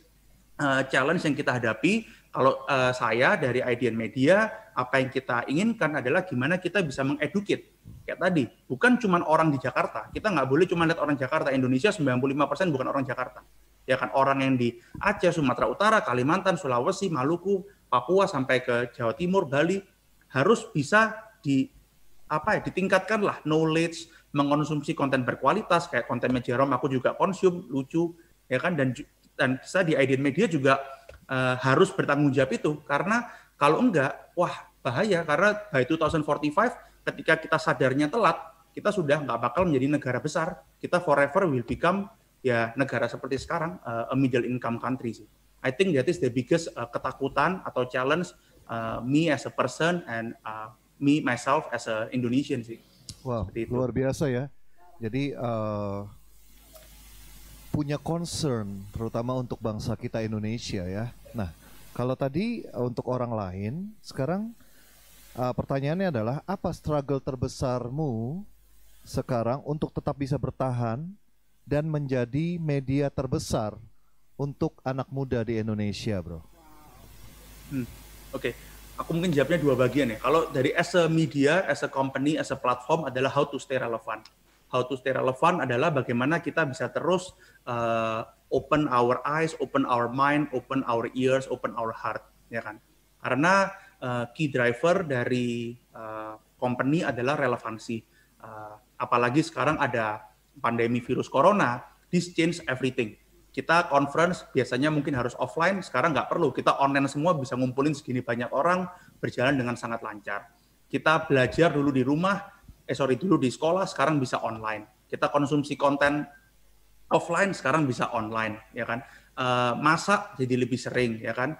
challenge yang kita hadapi. Kalau saya dari IDN Media, apa yang kita inginkan adalah gimana kita bisa mengeducate. Kayak tadi, bukan cuma orang di Jakarta. Kita nggak boleh cuma lihat orang Jakarta. Indonesia 95% bukan orang Jakarta. Ya kan, orang yang di Aceh, Sumatera Utara, Kalimantan, Sulawesi, Maluku, Papua, sampai ke Jawa Timur, Bali, harus bisa ditingkatkan lah knowledge, mengkonsumsi konten berkualitas, kayak konten Jerome, aku juga konsum, lucu, ya kan, dan saya di IDN Media juga harus bertanggung jawab itu, karena kalau enggak, wah bahaya, karena by 2045 ketika kita sadarnya telat, kita sudah nggak bakal menjadi negara besar, kita forever will become ya negara seperti sekarang, a middle income country sih. I think that is the biggest ketakutan atau challenge me as a person and me myself as a Indonesian sih. Wow, luar biasa ya. Jadi punya concern terutama untuk bangsa kita Indonesia ya. Nah, kalau tadi untuk orang lain, sekarang pertanyaannya adalah apa struggle terbesarmu sekarang untuk tetap bisa bertahan dan menjadi media terbesar untuk anak muda di Indonesia, bro? Oke. Aku mungkin jawabnya dua bagian ya. Kalau dari as a media, as a company, as a platform adalah how to stay relevant. How to stay relevant adalah bagaimana kita bisa terus open our eyes, open our mind, open our ears, open our heart, ya kan? Karena key driver dari company adalah relevansi. Apalagi sekarang ada pandemi virus corona, this change everything. Kita conference biasanya mungkin harus offline, sekarang nggak perlu. Kita online semua, bisa ngumpulin segini banyak orang, berjalan dengan sangat lancar. Kita belajar dulu di rumah, dulu di sekolah, sekarang bisa online. Kita konsumsi konten offline, sekarang bisa online, ya kan. Masak jadi lebih sering, ya kan.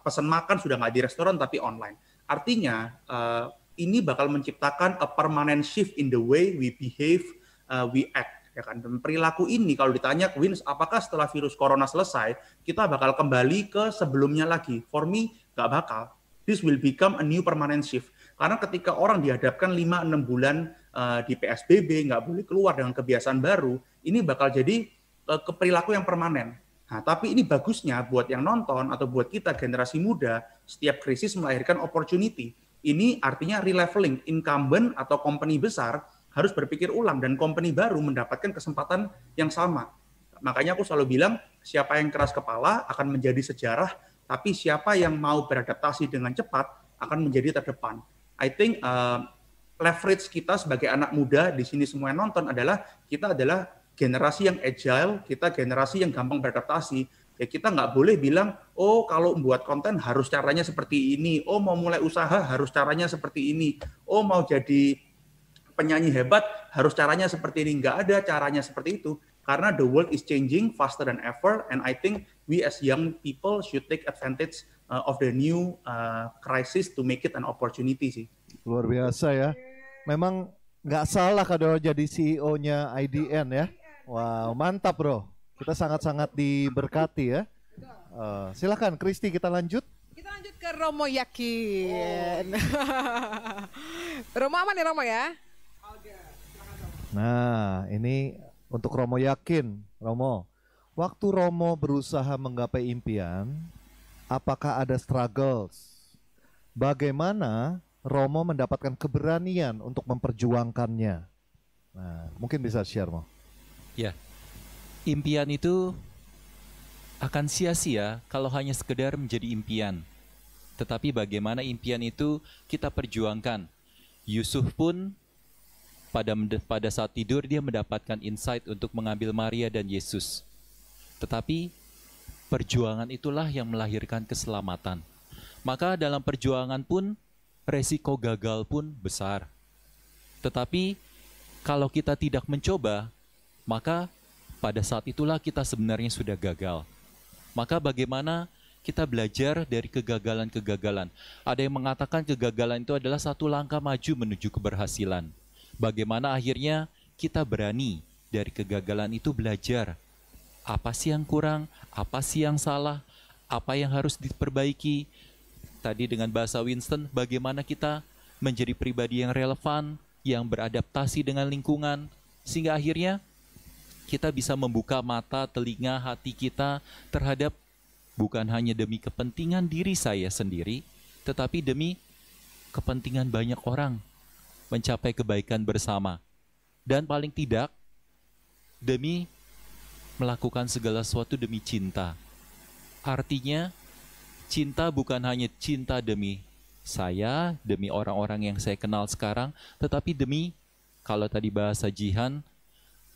Pesan makan sudah nggak di restoran tapi online. Artinya ini bakal menciptakan a permanent shift in the way we behave, we act. Ya kan, dan perilaku ini kalau ditanya Wins, apakah setelah virus corona selesai kita bakal kembali ke sebelumnya lagi? For me, nggak bakal. This will become a new permanent shift. Karena ketika orang dihadapkan 5-6 bulan di PSBB, nggak boleh keluar dengan kebiasaan baru, ini bakal jadi perilaku yang permanen. Nah, tapi ini bagusnya buat yang nonton atau buat kita generasi muda, setiap krisis melahirkan opportunity. Ini artinya releveling, incumbent atau company besar harus berpikir ulang dan company baru mendapatkan kesempatan yang sama. Makanya aku selalu bilang, siapa yang keras kepala akan menjadi sejarah, tapi siapa yang mau beradaptasi dengan cepat akan menjadi terdepan. I think leverage kita sebagai anak muda di sini semua yang nonton adalah kita adalah generasi yang agile, kita generasi yang gampang beradaptasi. Ya kita nggak boleh bilang, oh kalau membuat konten harus caranya seperti ini, oh mau mulai usaha harus caranya seperti ini, oh mau jadi penyanyi hebat harus caranya seperti ini. Nggak ada caranya seperti itu, karena the world is changing faster than ever, and I think we as young people should take advantage of the new crisis to make it an opportunity sih. Luar biasa ya, memang nggak salah kalau jadi CEO-nya IDN ya. Wow, mantap bro, kita sangat-sangat diberkati ya. Silakan Kristi, kita lanjut. Kita lanjut ke Romo Yakin. Romo aman ya Romo ya? Nah, ini untuk Romo Yakin. Romo, waktu Romo berusaha menggapai impian, apakah ada struggles? Bagaimana Romo mendapatkan keberanian untuk memperjuangkannya? Nah, mungkin bisa share, Mo. Ya, impian itu akan sia-sia kalau hanya sekedar menjadi impian. Tetapi bagaimana impian itu kita perjuangkan. Yusuf pun pada saat tidur dia mendapatkan insight untuk mengambil Maria dan Yesus. Tetapi perjuangan itulah yang melahirkan keselamatan. Maka dalam perjuangan pun resiko gagal pun besar. Tetapi kalau kita tidak mencoba, maka pada saat itulah kita sebenarnya sudah gagal. Maka bagaimana kita belajar dari kegagalan-kegagalan? Ada yang mengatakan kegagalan itu adalah satu langkah maju menuju keberhasilan. Bagaimana akhirnya kita berani dari kegagalan itu belajar. Apa sih yang kurang? Apa sih yang salah? Apa yang harus diperbaiki? Tadi dengan bahasa Winston, bagaimana kita menjadi pribadi yang relevan, yang beradaptasi dengan lingkungan, sehingga akhirnya kita bisa membuka mata, telinga, hati kita terhadap bukan hanya demi kepentingan diri saya sendiri, tetapi demi kepentingan banyak orang, mencapai kebaikan bersama. Dan paling tidak, demi melakukan segala sesuatu demi cinta. Artinya, cinta bukan hanya cinta demi saya, demi orang-orang yang saya kenal sekarang, tetapi demi, kalau tadi bahasa Jihan,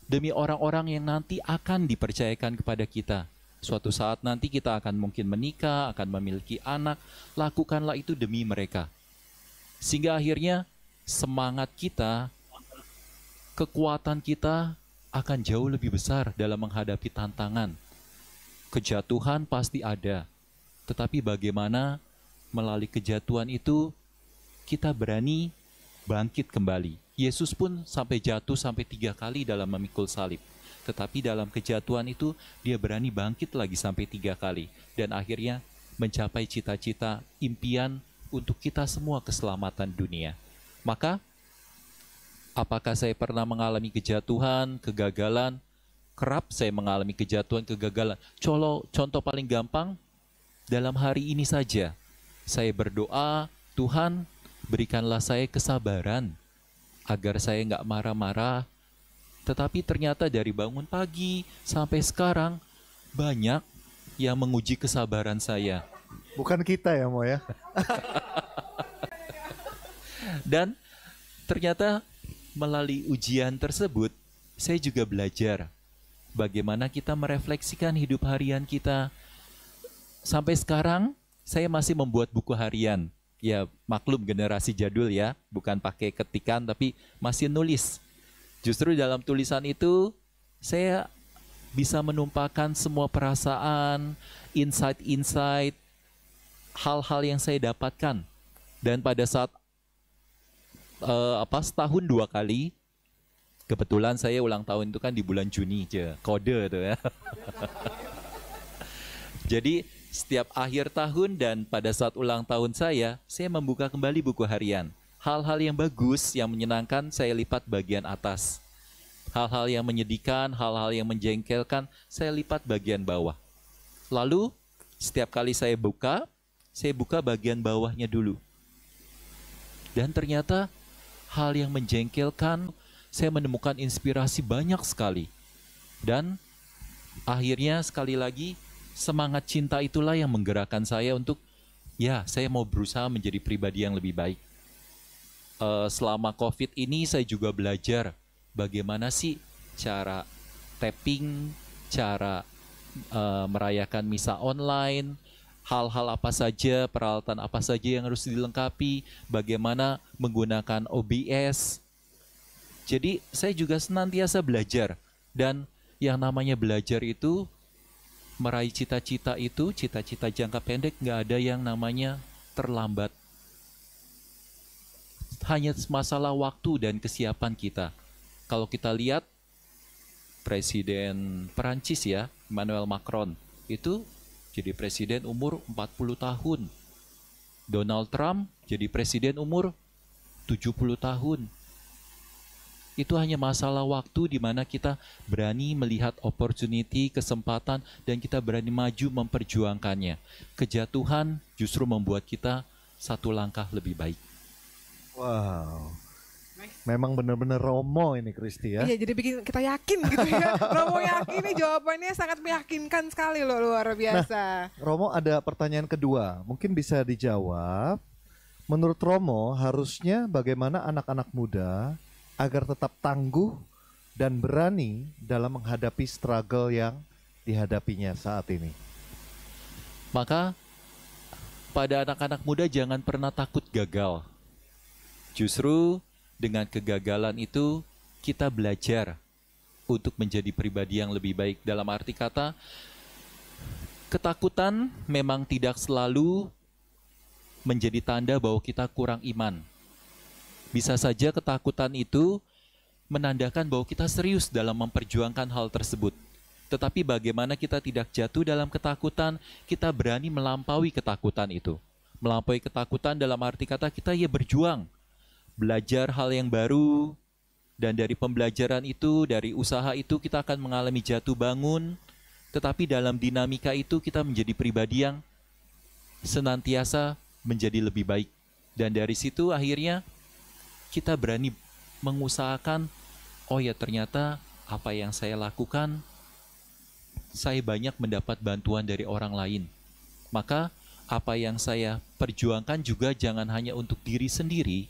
demi orang-orang yang nanti akan dipercayakan kepada kita. Suatu saat nanti kita akan mungkin menikah, akan memiliki anak, lakukanlah itu demi mereka. Sehingga akhirnya semangat kita, kekuatan kita akan jauh lebih besar dalam menghadapi tantangan. Kejatuhan pasti ada, tetapi bagaimana melalui kejatuhan itu kita berani bangkit kembali. Yesus pun sampai jatuh sampai 3 kali dalam memikul salib. Tetapi dalam kejatuhan itu dia berani bangkit lagi sampai 3 kali. Dan akhirnya mencapai cita-cita impian untuk kita semua keselamatan dunia. Maka apakah saya pernah mengalami kejatuhan, kegagalan? Kerap saya mengalami kejatuhan, kegagalan. Contoh paling gampang, dalam hari ini saja saya berdoa, Tuhan berikanlah saya kesabaran agar saya nggak marah-marah. Tetapi ternyata dari bangun pagi sampai sekarang banyak yang menguji kesabaran saya. Bukan kita ya, Mo ya. Dan ternyata melalui ujian tersebut saya juga belajar bagaimana kita merefleksikan hidup harian kita. Sampai sekarang saya masih membuat buku harian. Ya maklum generasi jadul ya, bukan pakai ketikan tapi masih nulis. Justru dalam tulisan itu saya bisa menumpahkan semua perasaan, insight-insight, hal-hal yang saya dapatkan. Dan pada saat setahun 2 kali, kebetulan saya ulang tahun itu kan di bulan Juni aja, kode tuh ya. Jadi setiap akhir tahun dan pada saat ulang tahun saya membuka kembali buku harian. Hal-hal yang bagus, yang menyenangkan, saya lipat bagian atas. Hal-hal yang menyedihkan, hal-hal yang menjengkelkan, saya lipat bagian bawah. Lalu, setiap kali saya buka bagian bawahnya dulu. Dan ternyata, hal yang menjengkelkan, saya menemukan inspirasi banyak sekali. Dan akhirnya sekali lagi, semangat cinta itulah yang menggerakkan saya untuk, ya saya mau berusaha menjadi pribadi yang lebih baik. Selama COVID ini saya juga belajar bagaimana sih cara tapping, cara merayakan misa online, hal-hal apa saja, peralatan apa saja yang harus dilengkapi, bagaimana menggunakan OBS. Jadi saya juga senantiasa belajar, dan yang namanya belajar itu, meraih cita-cita itu, cita-cita jangka pendek, nggak ada yang namanya terlambat. Hanya masalah waktu dan kesiapan kita. Kalau kita lihat Presiden Perancis ya, Emmanuel Macron, itu jadi presiden umur 40 tahun. Donald Trump jadi presiden umur 70 tahun. Itu hanya masalah waktu di mana kita berani melihat opportunity, kesempatan, dan kita berani maju memperjuangkannya. Kejatuhan justru membuat kita satu langkah lebih baik. Wow. Memang benar-benar Romo ini Kristi ya. Iya, jadi bikin kita yakin gitu ya. Romo yakin nih, jawabannya sangat meyakinkan sekali loh, luar biasa. Nah, Romo ada pertanyaan kedua, mungkin bisa dijawab. Menurut Romo, harusnya bagaimana anak-anak muda agar tetap tangguh dan berani dalam menghadapi struggle yang dihadapinya saat ini? Maka pada anak-anak muda jangan pernah takut gagal. Justru dengan kegagalan itu kita belajar untuk menjadi pribadi yang lebih baik. Dalam arti kata, ketakutan memang tidak selalu menjadi tanda bahwa kita kurang iman. Bisa saja ketakutan itu menandakan bahwa kita serius dalam memperjuangkan hal tersebut. Tetapi bagaimana kita tidak jatuh dalam ketakutan, kita berani melampaui ketakutan itu. Melampaui ketakutan dalam arti kata kita ya berjuang. Belajar hal yang baru, dan dari pembelajaran itu, dari usaha itu kita akan mengalami jatuh bangun, tetapi dalam dinamika itu kita menjadi pribadi yang senantiasa menjadi lebih baik. Dan dari situ akhirnya kita berani mengusahakan, oh ya ternyata apa yang saya lakukan, saya banyak mendapat bantuan dari orang lain. Maka apa yang saya perjuangkan juga jangan hanya untuk diri sendiri,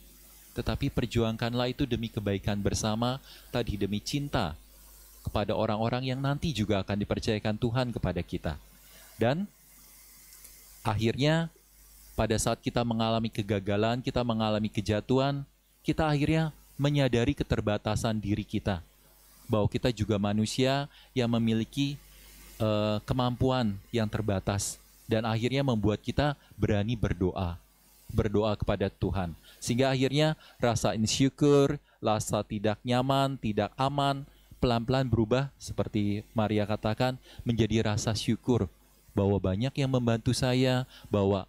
tetapi perjuangkanlah itu demi kebaikan bersama, tadi demi cinta kepada orang-orang yang nanti juga akan dipercayakan Tuhan kepada kita. Dan akhirnya pada saat kita mengalami kegagalan, kita mengalami kejatuhan, kita akhirnya menyadari keterbatasan diri kita. Bahwa kita juga manusia yang memiliki kemampuan yang terbatas. Dan akhirnya membuat kita berani berdoa kepada Tuhan. Sehingga akhirnya rasa insecure, rasa tidak nyaman, tidak aman, pelan-pelan berubah seperti Maria katakan menjadi rasa syukur bahwa banyak yang membantu saya, bahwa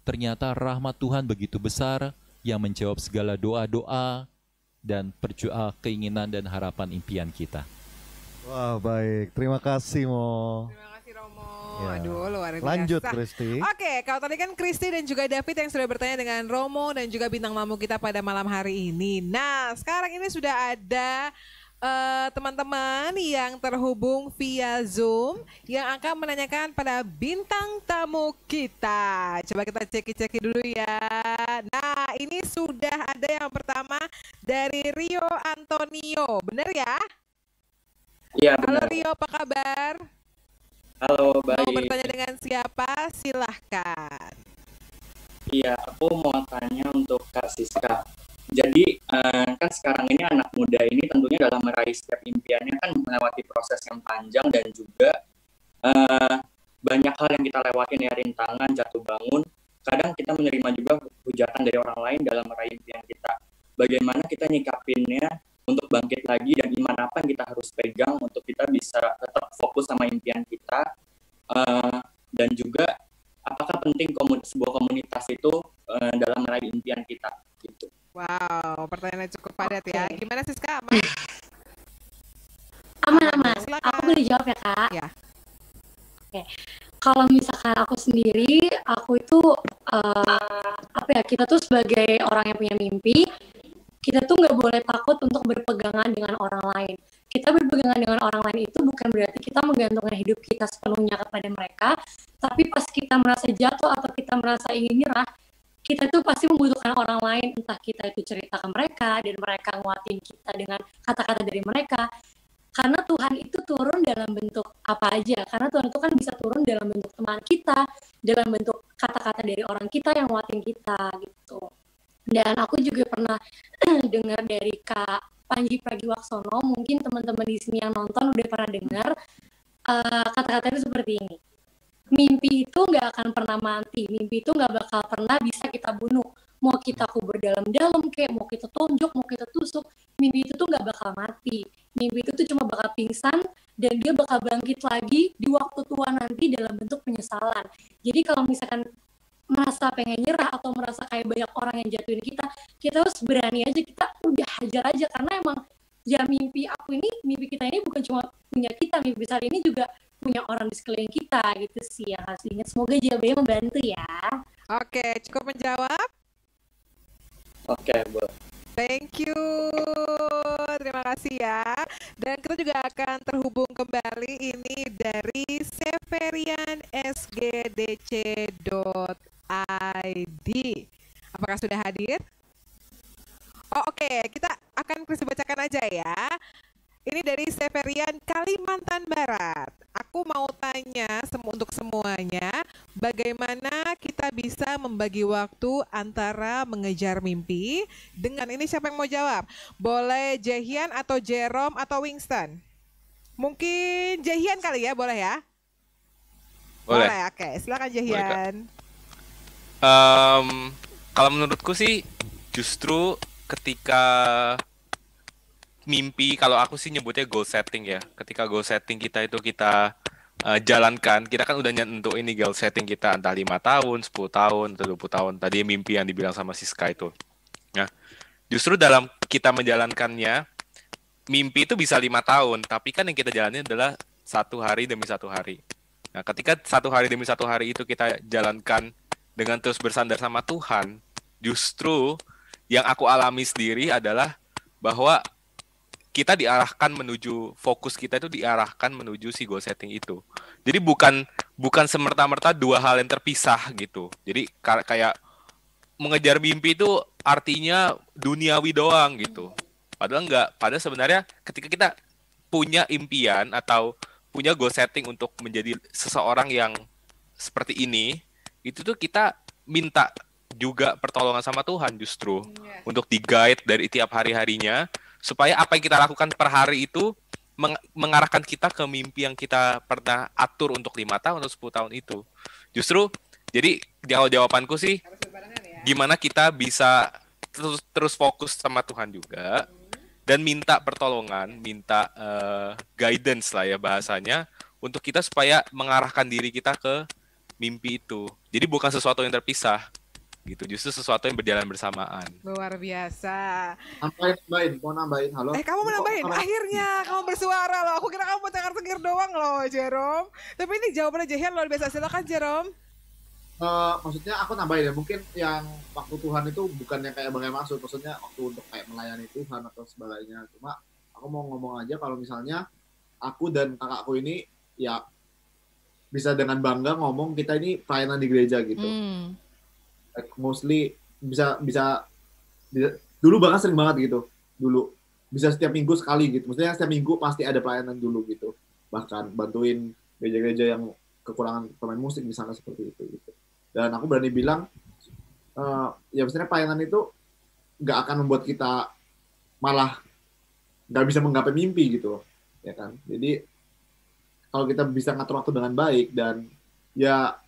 ternyata rahmat Tuhan begitu besar yang menjawab segala doa-doa dan keinginan dan harapan impian kita. Wah, baik. Terima kasih, Mo. Terima kasih Romo. Ya. Aduh, luar biasa. Lanjut, Kristi. Oke, kalau tadi kan Kristi dan juga David yang sudah bertanya dengan Romo dan juga bintang tamu kita pada malam hari ini. Nah, sekarang ini sudah ada teman-teman yang terhubung via Zoom yang akan menanyakan pada bintang tamu kita. Coba kita ceki-ceki dulu ya. Nah, ini sudah ada yang pertama dari Rio Antonio. Benar ya? Iya, Halo benar. Rio, apa kabar? Halo, Mau baik. bertanya dengan siapa? Silahkan. Iya, aku mau tanya untuk Kak Siska. Jadi, kan sekarang ini anak muda ini tentunya dalam meraih setiap impiannya kan melewati proses yang panjang dan juga banyak hal yang kita lewatin ya, rintangan, jatuh bangun. Kadang kita menerima juga hujatan dari orang lain dalam meraih impian kita. Bagaimana kita nyikapinnya untuk bangkit lagi dan iman apa yang kita harus pegang untuk kita bisa tetap fokus sama impian kita, dan juga apakah penting sebuah komunitas itu dalam meraih impian kita gitu. Wow, pertanyaannya cukup padat ya. Gimana Siska? Aman? Aman. Silakan. Aku boleh jawab ya, Kak? Ya. Oke. Kalau misalkan aku sendiri, aku itu kita tuh sebagai orang yang punya mimpi, kita tuh nggak boleh takut untuk berpegangan dengan orang lain. Kita berpegangan dengan orang lain itu bukan berarti kita menggantungkan hidup kita sepenuhnya kepada mereka, tapi pas kita merasa jatuh atau kita merasa ingin nyerah, kita tuh pasti membutuhkan orang lain, entah kita itu cerita ke mereka dan mereka nguatin kita dengan kata-kata dari mereka. Karena Tuhan itu turun dalam bentuk apa aja, karena Tuhan itu kan bisa turun dalam bentuk teman kita, dalam bentuk kata-kata dari orang kita yang nguatin kita gitu. Dan aku juga pernah dengar dari Kak Panji Pragiwaksono, mungkin teman-teman di sini yang nonton udah pernah dengar kata-kata itu seperti ini. Mimpi itu nggak akan pernah mati, mimpi itu nggak bakal pernah bisa kita bunuh. Mau kita kubur dalam-dalam kayak, mau kita tonjok, mau kita tusuk, mimpi itu tuh nggak bakal mati. Mimpi itu tuh cuma bakal pingsan dan dia bakal bangkit lagi di waktu tua nanti dalam bentuk penyesalan. Jadi kalau misalkan merasa pengen nyerah atau merasa kayak banyak orang yang jatuhin kita harus berani aja, kita udah hajar aja karena emang ya mimpi kita ini bukan cuma punya kita, mimpi besar ini juga punya orang di sekeliling kita gitu sih yang harus diingat. Semoga jawabannya membantu ya. Oke, cukup menjawab. Oke, boleh. Thank you, terima kasih ya. Dan kita juga akan terhubung kembali ini dari severiansgdc.id. Apakah sudah hadir? Oh oke, kita akan kasih bacakan aja ya. Ini dari Severian Kalimantan Barat. Aku mau tanya untuk semuanya, bagaimana kita bisa membagi waktu antara mengejar mimpi dengan ini, siapa yang mau jawab? Boleh Jehian atau Jerome atau Winston? Mungkin Jehian kali ya, boleh ya? Boleh. Oke, silakan Jehian. Kalau menurutku sih justru ketika mimpi, kalau aku sih nyebutnya goal setting ya. Ketika goal setting kita itu kita jalankan, kita kan udah nyentuh ini goal setting kita entah 5 tahun, 10 tahun, atau 20 tahun. Tadi mimpi yang dibilang sama Siska itu. Nah, justru dalam kita menjalankannya, mimpi itu bisa 5 tahun, tapi kan yang kita jalani adalah 1 hari demi 1 hari. Nah, ketika 1 hari demi 1 hari itu kita jalankan dengan terus bersandar sama Tuhan, justru yang aku alami sendiri adalah bahwa kita diarahkan menuju, fokus kita itu diarahkan menuju si goal setting itu. Jadi bukan semerta-merta 2 hal yang terpisah gitu. Jadi kayak mengejar mimpi itu artinya duniawi doang gitu. Padahal enggak. Padahal sebenarnya ketika kita punya impian atau punya goal setting untuk menjadi seseorang yang seperti ini, itu tuh kita minta juga pertolongan sama Tuhan justru untuk di-guide dari tiap hari-harinya, supaya apa yang kita lakukan per hari itu mengarahkan kita ke mimpi yang kita pernah atur untuk 5 tahun atau 10 tahun itu. Justru, jadi jawabanku sih, gimana kita bisa terus fokus sama Tuhan juga, dan minta pertolongan, minta guidance lah ya bahasanya, untuk kita supaya mengarahkan diri kita ke mimpi itu. Jadi bukan sesuatu yang terpisah. Gitu, justru sesuatu yang berjalan bersamaan. Luar biasa. Mau nambahin, halo. Kamu mau nambahin? Akhirnya kamu bersuara loh. Aku kira kamu mau cengir doang loh, Jerome. Tapi ini jawabannya Jehian luar biasa. Silakan Jerome. Maksudnya aku nambahin ya, mungkin yang waktu Tuhan itu bukan yang kayak bagaimana maksud, maksudnya waktu untuk kayak melayani Tuhan atau sebagainya. Cuma aku mau ngomong aja kalau misalnya aku dan kakakku ini ya bisa dengan bangga ngomong kita ini pelayanan di gereja gitu. Mostly bisa dulu banget sering banget gitu, dulu bisa setiap minggu sekali gitu, maksudnya setiap minggu pasti ada pelayanan dulu gitu, bahkan bantuin gereja-gereja yang kekurangan pemain musik misalnya seperti itu gitu. Dan aku berani bilang ya maksudnya pelayanan itu nggak akan membuat kita malah nggak bisa menggapai mimpi gitu ya kan. Jadi kalau kita bisa ngatur waktu dengan baik, dan ya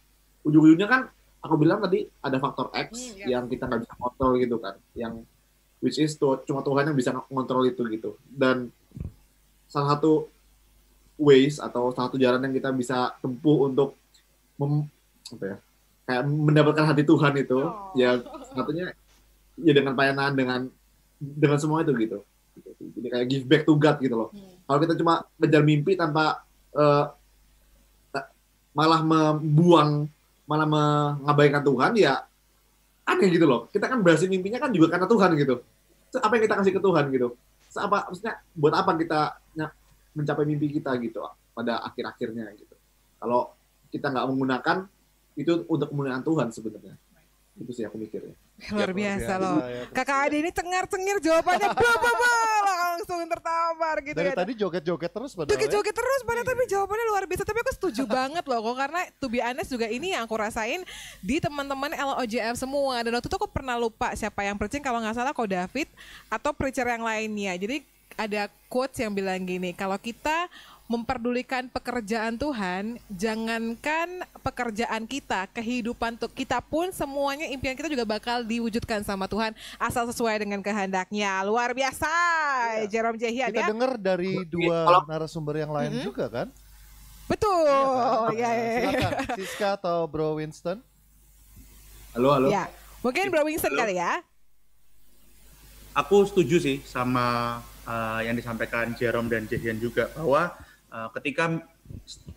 ujung-ujungnya kan aku bilang tadi ada faktor X yang kita nggak bisa kontrol gitu kan, yang which is cuma Tuhan yang bisa ngontrol itu gitu. Dan salah satu ways atau salah satu jalan yang kita bisa tempuh untuk kayak mendapatkan hati Tuhan itu, ya satunya ya dengan pelayanan, dengan semua itu gitu. Jadi kayak give back to God gitu loh. Kalau kita cuma ngejar mimpi tanpa malah mengabaikan Tuhan, ya aneh gitu loh. Kita kan berhasil mimpinya kan juga karena Tuhan gitu. Apa yang kita kasih ke Tuhan gitu? Maksudnya buat apa kita mencapai mimpi kita gitu pada akhir-akhirnya gitu. Kalau kita nggak menggunakan itu untuk kemuliaan Tuhan sebenarnya. Itu sih aku mikirnya. Luar biasa loh. Kakak Ade ini cengar-cengir jawabannya langsung tertampar gitu. Dari ya. tadi joget-joget terus padahal. Joget-joget terus padahal, tapi jawabannya luar biasa. Tapi aku setuju banget loh kok, karena to be honest juga ini yang aku rasain di teman-teman LOJF semua. Dan waktu itu aku pernah lupa siapa yang preaching, kalau nggak salah Ko David atau preacher yang lainnya. Jadi ada quotes yang bilang gini, kalau kita memperdulikan pekerjaan Tuhan, jangankan pekerjaan kita, kehidupan kita pun semuanya, impian kita juga bakal diwujudkan sama Tuhan asal sesuai dengan kehendaknya. Luar biasa, Jerome Jehian ya. Kita dengar dari dua narasumber yang lain juga kan? Betul. Ya, silakan Siska atau Bro Winston. Halo. Ya, mungkin Bro Winston kali ya. Aku setuju sih sama yang disampaikan Jerome dan Jahian juga, bahwa ketika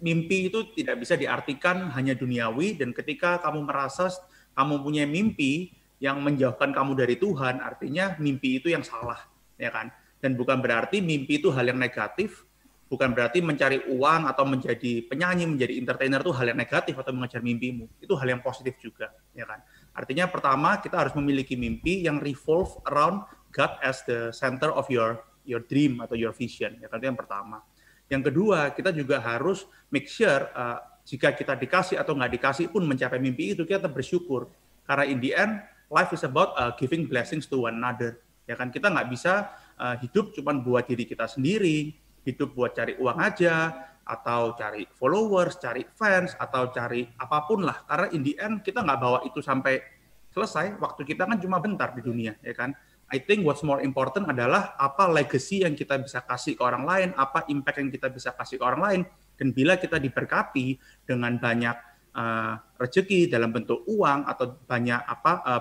mimpi itu tidak bisa diartikan hanya duniawi, dan ketika kamu merasa kamu punya mimpi yang menjauhkan kamu dari Tuhan, artinya mimpi itu yang salah, ya kan? Dan bukan berarti mimpi itu hal yang negatif, bukan berarti mencari uang atau menjadi penyanyi, menjadi entertainer itu hal yang negatif atau mengejar mimpimu. Itu hal yang positif juga, ya kan? Artinya pertama, kita harus memiliki mimpi yang revolve around God as the center of your dream atau your vision, ya kan? Itu yang pertama. Yang kedua, kita juga harus make sure jika kita dikasih atau nggak dikasih pun mencapai mimpi itu, kita bersyukur. Karena in the end, life is about giving blessings to one another. Ya kan, kita nggak bisa hidup cuma buat diri kita sendiri, hidup buat cari uang aja, atau cari followers, cari fans, atau cari apapun lah. Karena in the end, kita nggak bawa itu sampai selesai. Waktu kita kan cuma bentar di dunia, ya kan. I think what's more important adalah apa legacy yang kita bisa kasih ke orang lain, apa impact yang kita bisa kasih ke orang lain. Dan bila kita diberkati dengan banyak rezeki dalam bentuk uang atau banyak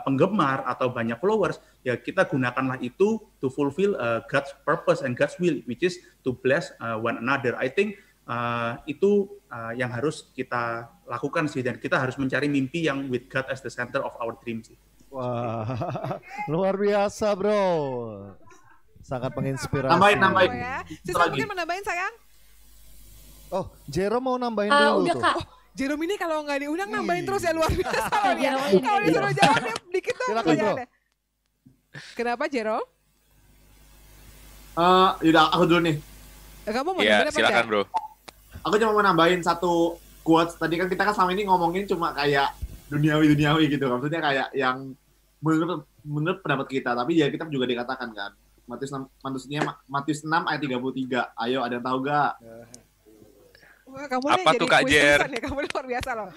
penggemar atau banyak followers, ya kita gunakanlah itu to fulfill God's purpose and God's will, which is to bless one another. I think itu yang harus kita lakukan sih, dan kita harus mencari mimpi yang with God as the center of our dreams sih. Wah, luar biasa bro, sangat menginspirasi. Nambahin. Ya. Sisa mungkin menambahin sayang? Oh, Jerome mau nambahin dulu udah tuh. Kak. Jerome ini kalau nggak diundang nambahin terus ya, luar biasa loh dia. Jerome Kalau disuruh jawab dia dikit tuh. Silakan, bro. Kenapa Jerome? Yaudah, aku dulu nih. Kamu mau Iya, nambahin apa silakan enggak? bro. Aku cuma mau nambahin satu quotes. Tadi kan kita selama ini ngomongin cuma kayak duniawi gitu. Maksudnya kayak yang menurut pendapat kita. Tapi ya kita juga dikatakan kan. Matius 6 ayat 33. Ayo, ada yang tahu gak? Wah, kamu Apa nih tuh, jadi Kak quiz-quizan Jer? ya, kamu luar biasa loh.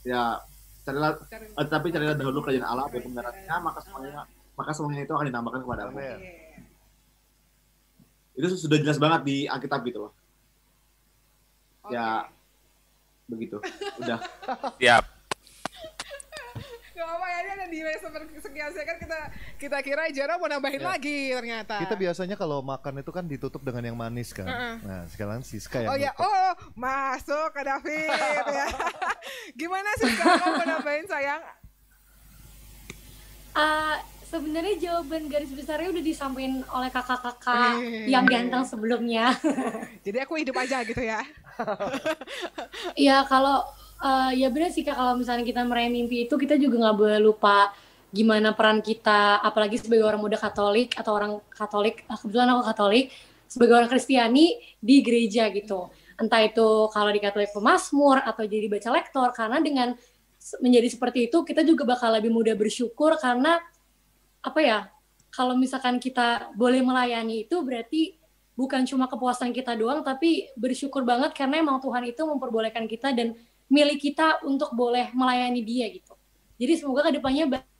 Ya, carilah dahulu kerajaan Allah dan kebenarannya, maka semuanya itu akan ditambahkan kepadamu. Itu sudah jelas banget di Alkitab gitu loh. Ya, begitu. Udah. Siap. Gak apa ya, ini ada di sekian second kita kira Jerome mau nambahin lagi ternyata. Kita biasanya kalau makan itu kan ditutup dengan yang manis kan. Nah, sekarang Siska yang Oh ya, nutup. masuk ke David ya. Gimana Siska, kamu mau nambahin sayang? Sebenarnya jawaban garis besarnya udah disampaikan oleh kakak-kakak yang ganteng sebelumnya. Jadi aku hidup aja gitu ya. Ya kalau ya benar sih Kak, kalau misalnya kita meraih mimpi itu kita juga nggak boleh lupa gimana peran kita, apalagi sebagai orang muda Katolik atau orang Katolik, kebetulan aku Katolik, sebagai orang Kristiani di gereja gitu. Entah itu kalau di Katolik pemazmur atau jadi baca lektor, karena dengan menjadi seperti itu kita juga bakal lebih mudah bersyukur, karena apa ya, kalau misalkan kita boleh melayani itu berarti bukan cuma kepuasan kita doang, tapi bersyukur banget karena emang Tuhan itu memperbolehkan kita dan milik kita untuk boleh melayani dia gitu. Jadi semoga kedepannya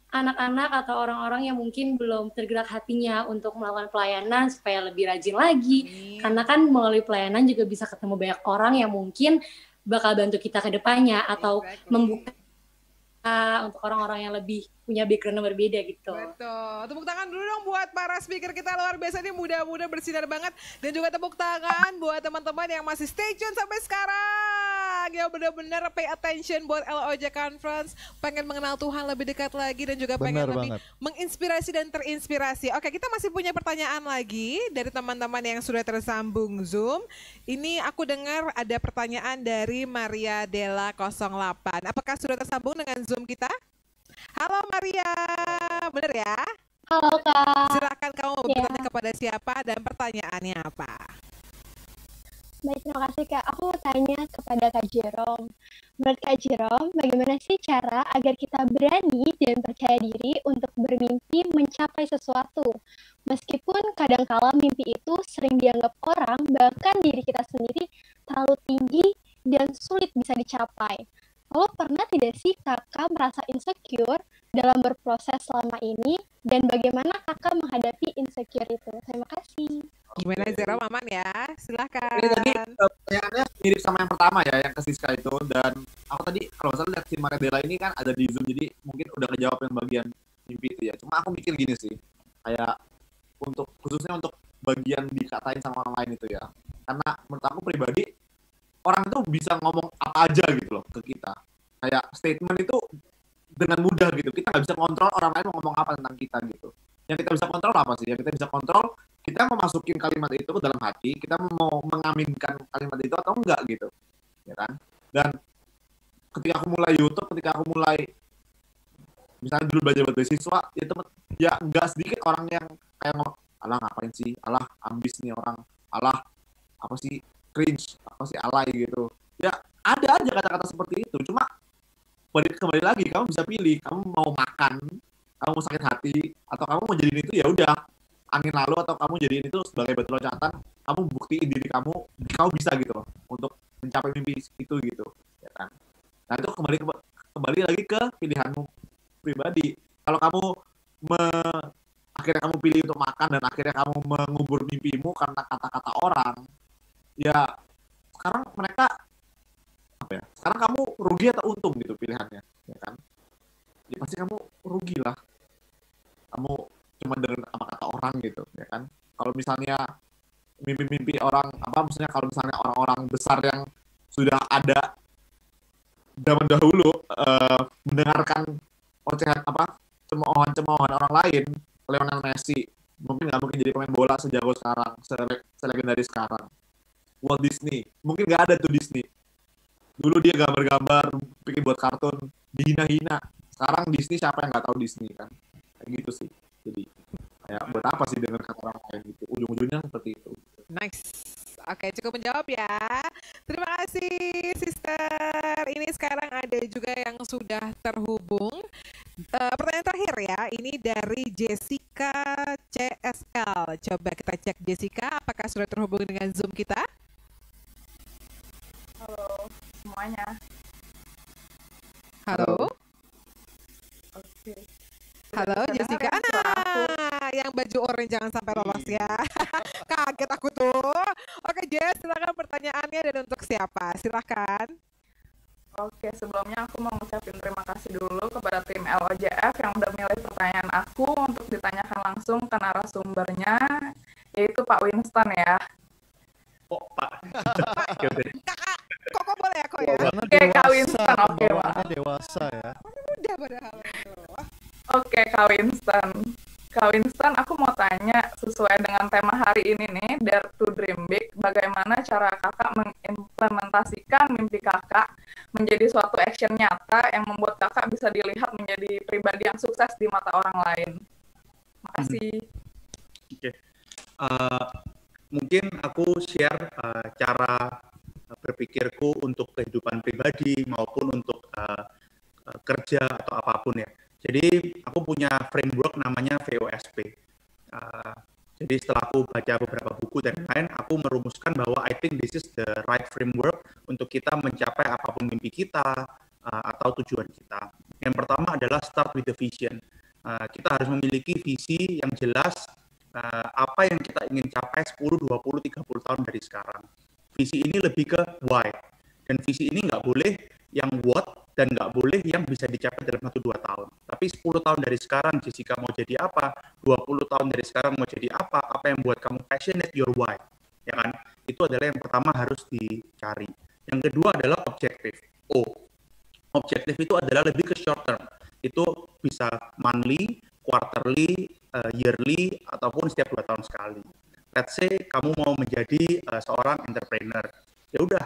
anak-anak atau orang-orang yang mungkin belum tergerak hatinya untuk melakukan pelayanan supaya lebih rajin lagi. Karena kan melalui pelayanan juga bisa ketemu banyak orang yang mungkin bakal bantu kita ke depannya atau membuka untuk orang-orang yang lebih punya background yang berbeda gitu. Betul. Tepuk tangan dulu dong buat para speaker kita, luar biasa nih, muda-muda bersinar banget. Dan juga tepuk tangan buat teman-teman yang masih stay tune sampai sekarang. Yang benar-benar pay attention buat LOJ Conference. Pengen mengenal Tuhan lebih dekat lagi dan juga pengen lebih menginspirasi dan terinspirasi. Oke, kita masih punya pertanyaan lagi dari teman-teman yang sudah tersambung Zoom. Ini aku dengar ada pertanyaan dari Maria Della 08. Apakah sudah tersambung dengan Zoom kita? Halo Maria, bener ya? Halo Kak. Silakan kamu bertanya kepada siapa dan pertanyaannya apa? Baik, terima kasih Kak. Aku mau tanya kepada Kak Jerome. Menurut Kak Jerome, bagaimana sih cara agar kita berani dan percaya diri untuk bermimpi mencapai sesuatu? Meskipun kadangkala mimpi itu sering dianggap orang, bahkan diri kita sendiri, terlalu tinggi dan sulit bisa dicapai. Lalu pernah tidak sih kakak merasa insecure dalam berproses selama ini, dan bagaimana kakak menghadapi insecure itu? Terima kasih. Gimana Jerome, aman ya? Silakan. Ini tadi pertanyaannya mirip sama yang pertama ya, yang ke Siska itu. Dan aku tadi kalau nggak salah lihat si Maria Della ini kan ada di Zoom, jadi mungkin udah kejawab yang bagian mimpi itu ya. Cuma aku mikir gini sih, kayak untuk khususnya untuk bagian dikatain sama orang lain itu ya. Karena menurut aku pribadi, orang itu bisa ngomong apa aja gitu loh ke kita. Kayak statement itu dengan mudah gitu. Kita nggak bisa kontrol orang lain mau ngomong apa tentang kita gitu. Yang kita bisa kontrol apa sih? Yang kita bisa kontrol, kita mau masukin kalimat itu ke dalam hati, kita mau mengaminkan kalimat itu atau enggak gitu. Ya kan? Dan ketika aku mulai YouTube, ketika aku mulai misalnya dulu belajar buat beasiswa, ya nggak sedikit orang yang kayak ngomong, alah ngapain sih, alah ambis nih orang, alah apa sih cringe, apa sih alay gitu. Ya ada aja kata-kata seperti itu. Cuma kembali lagi, kamu bisa pilih, kamu mau makan, kamu mau sakit hati, atau kamu mau jadiin itu ya udah angin lalu, atau kamu jadiin itu sebagai batu loncatan, kamu buktiin diri kamu bisa gitu loh untuk mencapai mimpi itu gitu, ya kan. Nah itu kembali lagi ke pilihanmu pribadi. Kalau kamu akhirnya kamu pilih untuk makan dan akhirnya kamu mengubur mimpimu karena kata-kata orang, ya sekarang mereka apa ya? Sekarang kamu rugi atau untung gitu pilihannya, ya kan? Ya pasti kamu rugi lah. Kamu cuma dengan apa kata orang gitu, ya kan? Kalau misalnya mimpi-mimpi orang maksudnya kalau misalnya orang-orang besar yang sudah ada zaman dahulu mendengarkan ocehan cemoohan orang lain, Lionel Messi mungkin nggak mungkin jadi pemain bola sejago sekarang, selegendaris sekarang. Walt Disney mungkin nggak ada tuh Disney. Dulu dia gambar-gambar, bikin buat kartun, dihina-hina. Sekarang Disney, siapa yang nggak tahu Disney kan? Kayak gitu sih. Jadi kayak buat apa sih dengar kata orang lain gitu? Ujung-ujungnya seperti itu. Nice. Oke, cukup menjawab ya. Terima kasih, Sister. Ini sekarang ada juga yang sudah terhubung. Pertanyaan terakhir ya, ini dari Jessica CSL. Coba kita cek Jessica, apakah sudah terhubung dengan Zoom kita? Halo semuanya. Halo. Oke. Halo Jessica. Yang baju orange jangan sampai lolos ya. Kaget aku tuh. Oke Jess, silakan pertanyaannya dan untuk siapa? Silakan. Oke, sebelumnya aku mau ngucapin terima kasih dulu kepada tim LOJF yang udah milih pertanyaan aku untuk ditanyakan langsung ke narasumbernya, yaitu Pak Winston ya. Oh, Pak. Kakak, kok boleh ya kok ya? Oke, Kak Winston, oke Pak. Dewasa ya. Muda padahal. Oke, Kak Winston. Kak Winston, aku mau tanya sesuai dengan tema hari ini nih, Dare to Dream Big, bagaimana cara kakak mengimplementasikan mimpi kakak menjadi suatu action nyata yang membuat kakak bisa dilihat menjadi pribadi yang sukses di mata orang lain. Makasih. Oke. Mungkin aku share cara berpikirku untuk kehidupan pribadi maupun untuk kerja atau apapun ya. Jadi aku punya framework namanya VOSP. Jadi setelah aku baca beberapa buku dan lain, aku merumuskan bahwa I think this is the right framework untuk kita mencapai apapun mimpi kita atau tujuan kita. Yang pertama adalah start with the vision. Kita harus memiliki visi yang jelas apa yang kita ingin capai 10, 20, 30 tahun dari sekarang. Visi ini lebih ke why. Dan visi ini nggak boleh yang what dan nggak boleh yang bisa dicapai dalam 1-2 tahun. Tapi 10 tahun dari sekarang, Jessica mau jadi apa? 20 tahun dari sekarang mau jadi apa? Apa yang buat kamu passionate, your why. Ya kan? Itu adalah yang pertama harus dicari. Yang kedua adalah objektif. Objektif itu adalah lebih ke short term. Itu bisa monthly, quarterly, yearly, ataupun setiap 2 tahun sekali. Let's say kamu mau menjadi seorang entrepreneur. Ya udah,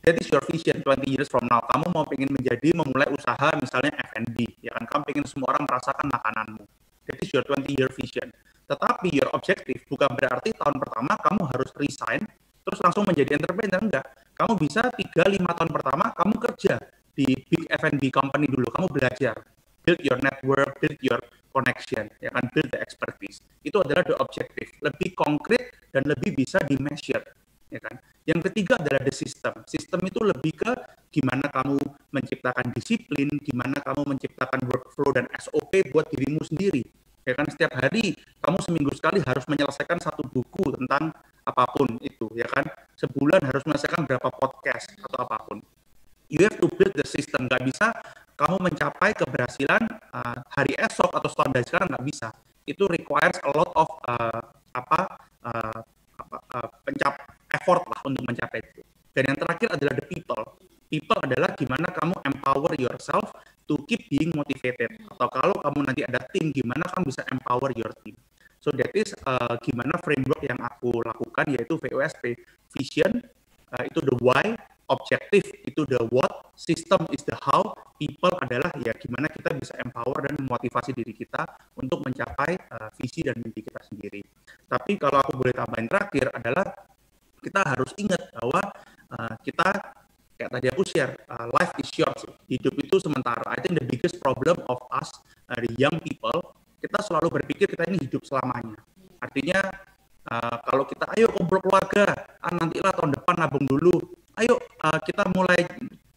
that is your vision 20 years from now. Kamu mau memulai usaha misalnya F&B, ya kan? Kamu pengen semua orang merasakan makananmu. That is your 20-year vision. Tetapi your objective bukan berarti tahun pertama kamu harus resign, terus langsung menjadi entrepreneur, enggak. Kamu bisa 3-5 tahun pertama kamu kerja di big F&B company dulu, kamu belajar, build your network, build your connection, ya kan, build the expertise. Itu adalah the objective, lebih konkret dan lebih bisa di-measure. Ya kan? Yang ketiga adalah the system. Sistem itu lebih ke gimana kamu menciptakan disiplin, gimana kamu menciptakan workflow dan SOP buat dirimu sendiri. Ya kan, setiap hari kamu seminggu sekali harus menyelesaikan 1 buku tentang apapun itu, ya kan. Sebulan harus menyelesaikan berapa podcast atau apapun. You have to build the system. Nggak bisa kamu mencapai keberhasilan hari esok atau setahun dari sekarang, nggak bisa. Itu requires a lot of effort lah untuk mencapai itu. Dan yang terakhir adalah the people. People adalah gimana kamu empower yourself to keep being motivated. Atau kalau kamu nanti ada tim, gimana kamu bisa empower your team. So that is gimana framework yang aku lakukan, yaitu VOSP. Vision, itu the why, objective itu the what, system is the how, people adalah ya gimana kita bisa empower dan memotivasi diri kita untuk mencapai visi dan mimpi kita sendiri. Tapi kalau aku boleh tambahin terakhir adalah kita harus ingat bahwa kita kayak tadi aku share, life is short, hidup itu sementara. I think the biggest problem of us, the young people, kita selalu berpikir kita ini hidup selamanya. Artinya kalau kita ayo kumpul keluarga, nantilah tahun depan nabung dulu. Ayo kita mulai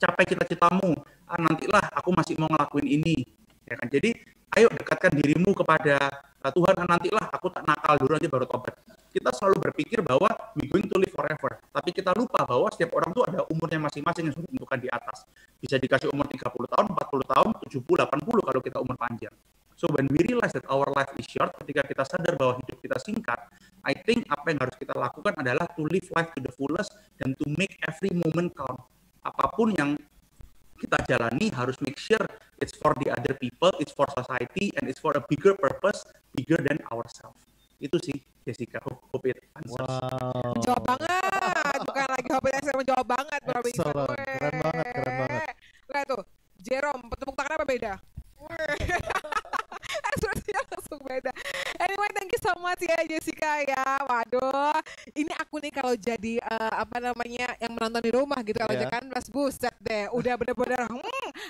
capai cita-citamu, nantilah aku masih mau ngelakuin ini. Ya kan? Jadi ayo dekatkan dirimu kepada Tuhan, nantilah aku tak nakal dulu nanti baru tobat. Kita selalu berpikir bahwa we going to live forever. Tapi kita lupa bahwa setiap orang tuh ada umurnya masing-masing yang sudah ditentukan di atas. Bisa dikasih umur 30 tahun, 40 tahun, 70, 80 kalau kita umur panjang. So when we realize that our life is short, ketika kita sadar bahwa hidup kita singkat, I think apa yang harus kita lakukan adalah to live life to the fullest dan to make every moment count. Apapun yang kita jalani harus make sure it's for the other people, it's for society, and it's for a bigger purpose, bigger than ourselves. Itu sih, Jessica. Hope it answers. Wow. Jawab banget, bukan lagi hobi saya menjawab banget, Bro. Keren banget, keren banget. Lihat tuh, Jerome, tepuk tangan apa beda? Ekspresinya langsung beda. Anyway, thank you so much ya Jessica ya. Waduh, ini aku nih kalau jadi yang menonton di rumah gitu kalau kan Mas buset deh, udah bener-bener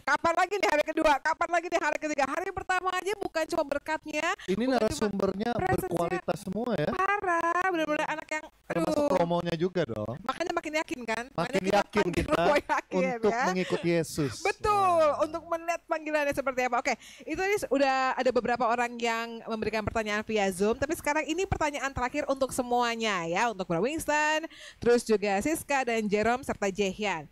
kapan lagi nih hari kedua, kapan lagi nih hari ketiga. Hari pertama aja bukan cuma berkatnya. Ini narasumbernya berkualitas semua ya. Parah, bener-bener anak yang termasuk promonya juga dong. Makanya makin yakin kan? Makin yakin kita untuk mengikuti Yesus. Betul, untuk melihat panggilannya seperti apa. Oke, itu udah ada beberapa orang yang memberikan pertanyaan via Zoom, tapi sekarang ini pertanyaan terakhir untuk semuanya ya, untuk Bro Winston, terus juga Siska dan Jerome serta Jehian.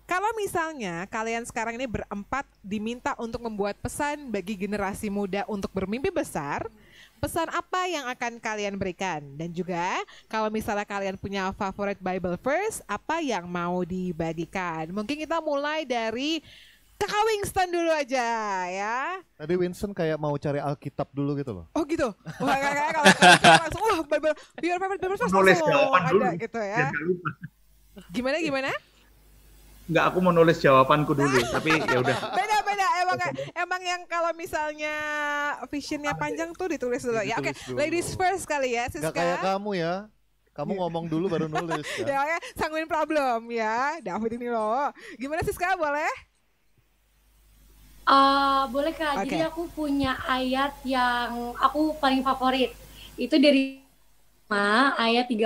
Kalau misalnya kalian sekarang ini berempat diminta untuk membuat pesan bagi generasi muda untuk bermimpi besar, pesan apa yang akan kalian berikan? Dan juga kalau misalnya kalian punya favorite Bible verse, apa yang mau dibagikan? Mungkin kita mulai dari Kakak Winston dulu aja ya. Tadi Winston kayak mau cari Alkitab dulu gitu loh. Oh gitu? Wah kayak kalau langsung, Bible, your favorite Bible verse nulis jawaban dulu. Gitu ya. Gimana? Enggak, aku mau nulis jawabanku dulu, tapi ya udah. Beda. Emang yang kalau misalnya visionnya panjang tuh ditulis dulu. Ya oke, ladies first kali ya, Siska. Gak kayak kamu ya. Kamu ngomong dulu baru nulis ya. Ya, sanguin problem ya. David ini loh. Gimana Siska, boleh? Boleh Kak. Jadi aku punya ayat yang aku paling favorit. Itu dari ayat 36.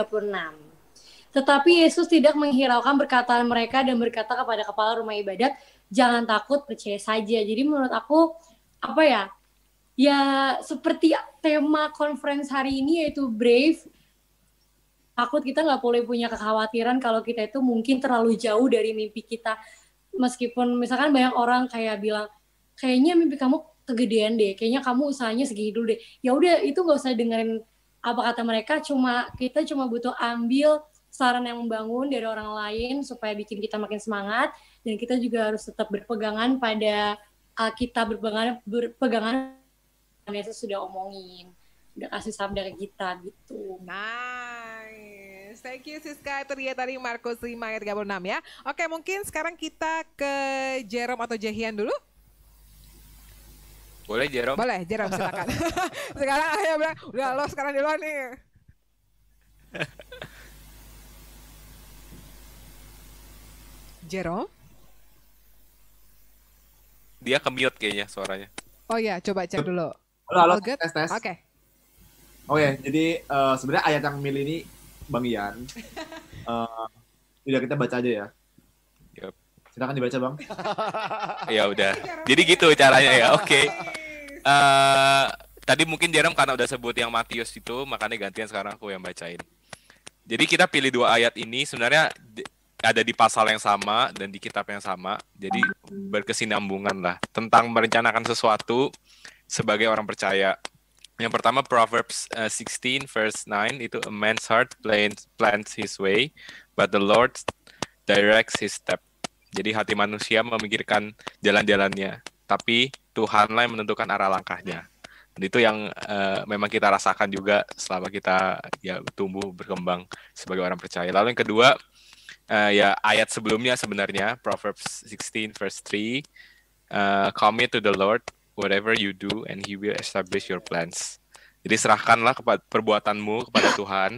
Tetapi Yesus tidak menghiraukan perkataan mereka dan berkata kepada kepala rumah ibadat, jangan takut, percaya saja. Jadi menurut aku, ya seperti tema conference hari ini yaitu brave. Takut, kita nggak boleh punya kekhawatiran kalau kita itu mungkin terlalu jauh dari mimpi kita. Meskipun misalkan banyak orang kayak bilang, kayaknya mimpi kamu kegedean deh, kayaknya kamu usahanya segini dulu deh. Ya udah, itu nggak usah dengerin apa kata mereka, kita cuma butuh ambil saran yang membangun dari orang lain supaya bikin kita makin semangat, dan kita juga harus tetap berpegangan pada berpegangan Yesus sudah omongin, udah kasih sabda ke kita gitu. Nice, thank you Siska. Itu dia tadi Markus 5 ayat 36 ya. Oke, mungkin sekarang kita ke Jerome atau Jehian dulu. Boleh Jerome? Boleh, Jerome silakan. Sekarang ayah bilang, udah lo sekarang di luar nih. Jerome? Dia ke-mute kayaknya suaranya. Oh iya, coba cek dulu. Halo, tes. Oke. Oh ya, jadi sebenarnya ayat yang milih ini Bang Ian. Udah kita baca aja ya. Yep. Silakan dibaca Bang. Ya udah. Jadi gitu caranya ya. Oke. Tadi mungkin Jerome karena udah sebut yang Matius itu, makanya gantian sekarang aku yang bacain. Jadi kita pilih dua ayat ini sebenarnya ada di pasal yang sama dan di kitab yang sama. Jadi berkesinambungan lah tentang merencanakan sesuatu sebagai orang percaya. Yang pertama Proverbs 16 verse 9 itu a man's heart plans his way, but the Lord directs his step. Jadi hati manusia memikirkan jalan-jalannya, tapi Tuhanlah yang menentukan arah langkahnya. Dan itu yang memang kita rasakan juga selama kita ya tumbuh berkembang sebagai orang percaya. Lalu yang kedua ya ayat sebelumnya sebenarnya Proverbs 16 verse 3 commit to the Lord whatever you do and he will establish your plans. Jadi serahkanlah perbuatanmu kepada Tuhan,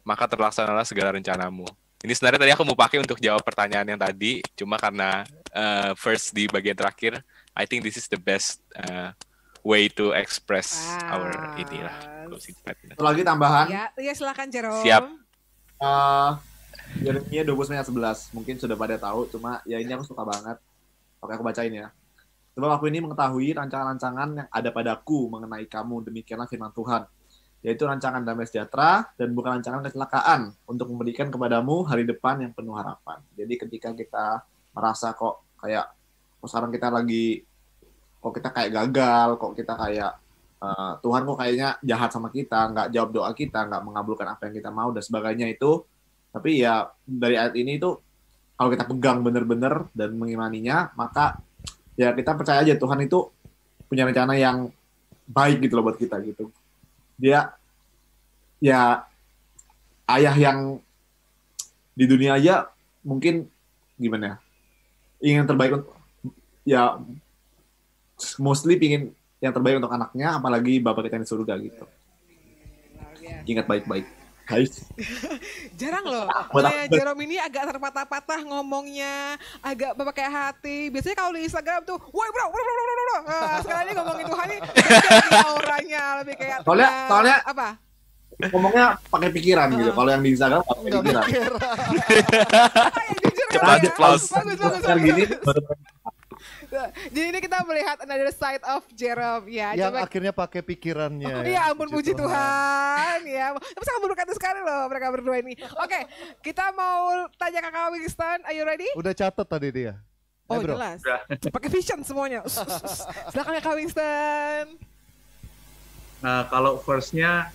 maka terlaksanalah segala rencanamu. Ini sebenarnya tadi aku mau pakai untuk jawab pertanyaan yang tadi, cuma karena first di bagian terakhir, I think this is the best way to express our inilah. Satu lagi tambahan. Ya silakan Jerome. Siap. Yeremia 29:11 mungkin sudah pada tahu, cuma ya ini aku suka banget. Oke, aku bacain ya. Sebab aku ini mengetahui rancangan-rancangan yang ada padaku mengenai kamu, demikianlah firman Tuhan. Yaitu rancangan damai sejahtera dan bukan rancangan kecelakaan untuk memberikan kepadamu hari depan yang penuh harapan. Jadi ketika kita merasa kok sekarang kita kita kayak gagal, kok kita kayak Tuhan kok kayaknya jahat sama kita, nggak jawab doa kita, nggak mengabulkan apa yang kita mau dan sebagainya itu. Tapi ya dari ayat ini itu kalau kita pegang benar-benar dan mengimaninya, maka ya kita percaya aja Tuhan itu punya rencana yang baik gitu loh buat kita gitu. Dia ya ayah yang di dunia aja mungkin gimana ya, ingin terbaik ya mostly pingin yang terbaik untuk anaknya, apalagi Bapak kita yang di surga gitu. Ingat baik-baik guys. Jarang loh, kayak Jerome ini agak terpatah-patah ngomongnya, agak pakai hati. Biasanya kalau di Instagram tuh, woi bro. Nah, sekarang ini ngomongin Tuhan nih, auranya lebih kayak soalnya apa? Ngomongnya pakai pikiran gitu. Kalau yang di Instagram pakai pikiran. Cepat applause. Bagus. Gini. Jadi ini kita melihat another side of Jerome ya. Yang akhirnya pakai pikirannya. Iya ampun, puji Tuhan ya. Tapi sangat berkati sekali loh mereka berdua ini. Oke, kita mau tanya Kakak Winston. Are you ready? Udah catat tadi dia. Oh jelas. Pakai vision semuanya. Silakan Kakak Winston. Kalau first-nya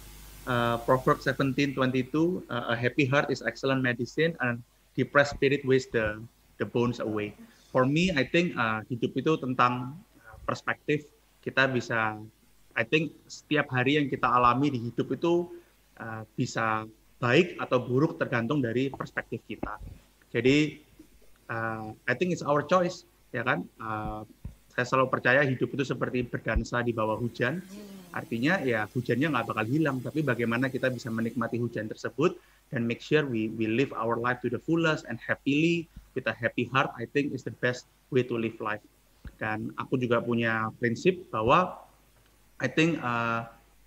Proverbs 17:22, a happy heart is excellent medicine and depressed spirit wastes the bones away. For me, I think hidup itu tentang perspektif. Kita bisa, I think setiap hari yang kita alami di hidup itu bisa baik atau buruk tergantung dari perspektif kita. Jadi, I think it's our choice, ya kan? Saya selalu percaya hidup itu seperti berdansa di bawah hujan. Artinya ya hujannya nggak bakal hilang, tapi bagaimana kita bisa menikmati hujan tersebut dan make sure we live our life to the fullest and happily. With a happy heart, I think is the best way to live life. Dan aku juga punya prinsip bahwa I think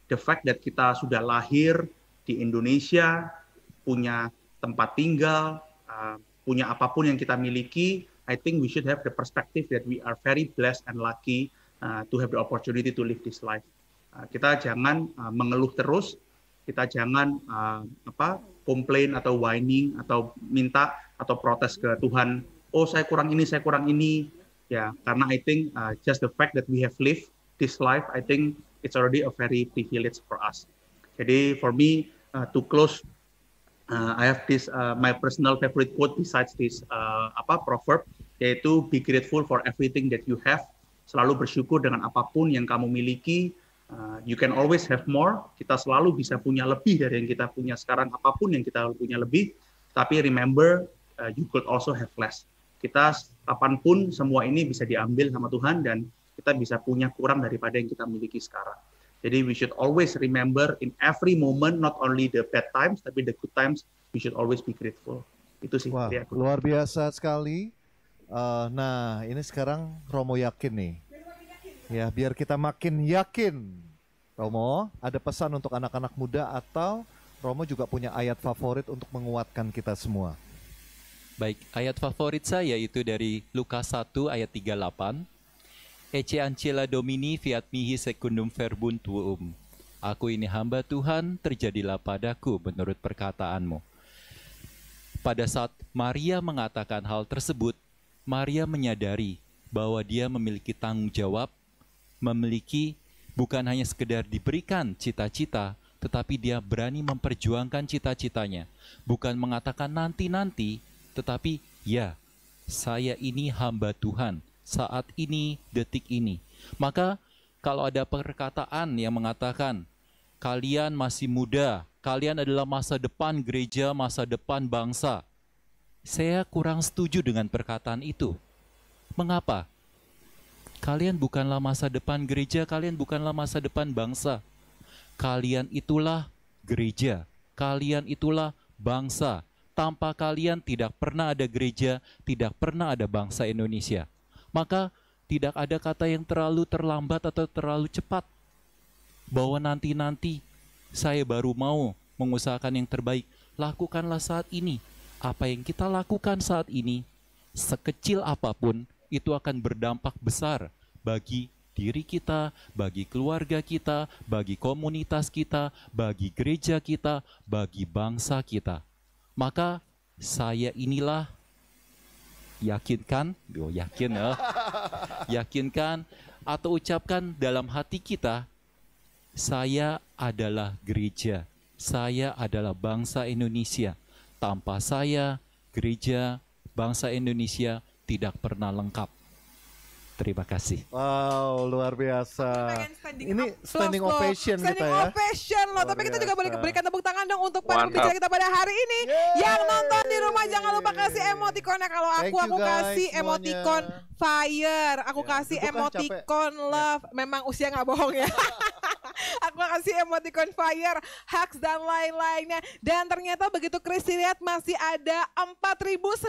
the fact that kita sudah lahir di Indonesia, punya tempat tinggal, punya apapun yang kita miliki, I think we should have the perspective that we are very blessed and lucky to have the opportunity to live this life. Kita jangan mengeluh terus, kita jangan komplain atau whining atau minta atau protes ke Tuhan, oh saya kurang ini, ya karena I think just the fact that we have lived this life, I think it's already a very privilege for us. Jadi for me to close, I have this my personal favorite quote besides this proverb, yaitu be grateful for everything that you have. Selalu bersyukur dengan apapun yang kamu miliki. You can always have more. Kita selalu bisa punya lebih dari yang kita punya sekarang, apapun yang kita punya lebih. Tapi remember, you could also have less. Kita kapanpun semua ini bisa diambil sama Tuhan dan kita bisa punya kurang daripada yang kita miliki sekarang. Jadi we should always remember in every moment, not only the bad times, tapi the good times, we should always be grateful. Itu sih. Wah, luar biasa sekali. Nah, ini sekarang Romo yakin nih. Ya, biar kita makin yakin. Romo, ada pesan untuk anak-anak muda atau Romo juga punya ayat favorit untuk menguatkan kita semua? Baik, ayat favorit saya itu dari Lukas 1 ayat 38. Ecce ancilla Domini fiat mihi secundum verbum tuum. Aku ini hamba Tuhan, terjadilah padaku menurut perkataanmu. Pada saat Maria mengatakan hal tersebut, Maria menyadari bahwa dia memiliki tanggung jawab, memiliki bukan hanya sekedar diberikan cita-cita, tetapi dia berani memperjuangkan cita-citanya. Bukan mengatakan nanti-nanti, tetapi ya, saya ini hamba Tuhan, saat ini, detik ini. Maka kalau ada perkataan yang mengatakan, kalian masih muda, kalian adalah masa depan gereja, masa depan bangsa. Saya kurang setuju dengan perkataan itu. Mengapa? Kalian bukanlah masa depan gereja, kalian bukanlah masa depan bangsa. Kalian itulah gereja, kalian itulah bangsa. Tanpa kalian tidak pernah ada gereja, tidak pernah ada bangsa Indonesia. Maka tidak ada kata yang terlalu terlambat atau terlalu cepat. Bahwa nanti-nanti saya baru mau mengusahakan yang terbaik. Lakukanlah saat ini. Apa yang kita lakukan saat ini, sekecil apapun, itu akan berdampak besar bagi diri kita, bagi keluarga kita, bagi komunitas kita, bagi gereja kita, bagi bangsa kita. Maka saya inilah yakinkan atau ucapkan dalam hati kita, saya adalah gereja, saya adalah bangsa Indonesia. Tanpa saya, gereja, bangsa Indonesia tidak pernah lengkap. Terima kasih. Wow, luar biasa. Ini standing ovation kita ya. Standing ovation loh. Tapi kita juga boleh berikan tepuk tangan dong untuk para pembicara kita pada hari ini. Yang nonton di rumah jangan lupa kasih emotikonnya. Kalau aku kasih emoticon fire. Aku kasih emoticon love. Memang usia nggak bohong ya. Aku kasih emoticon fire, hugs dan lain-lainnya. Dan ternyata begitu Christy lihat masih ada 4.963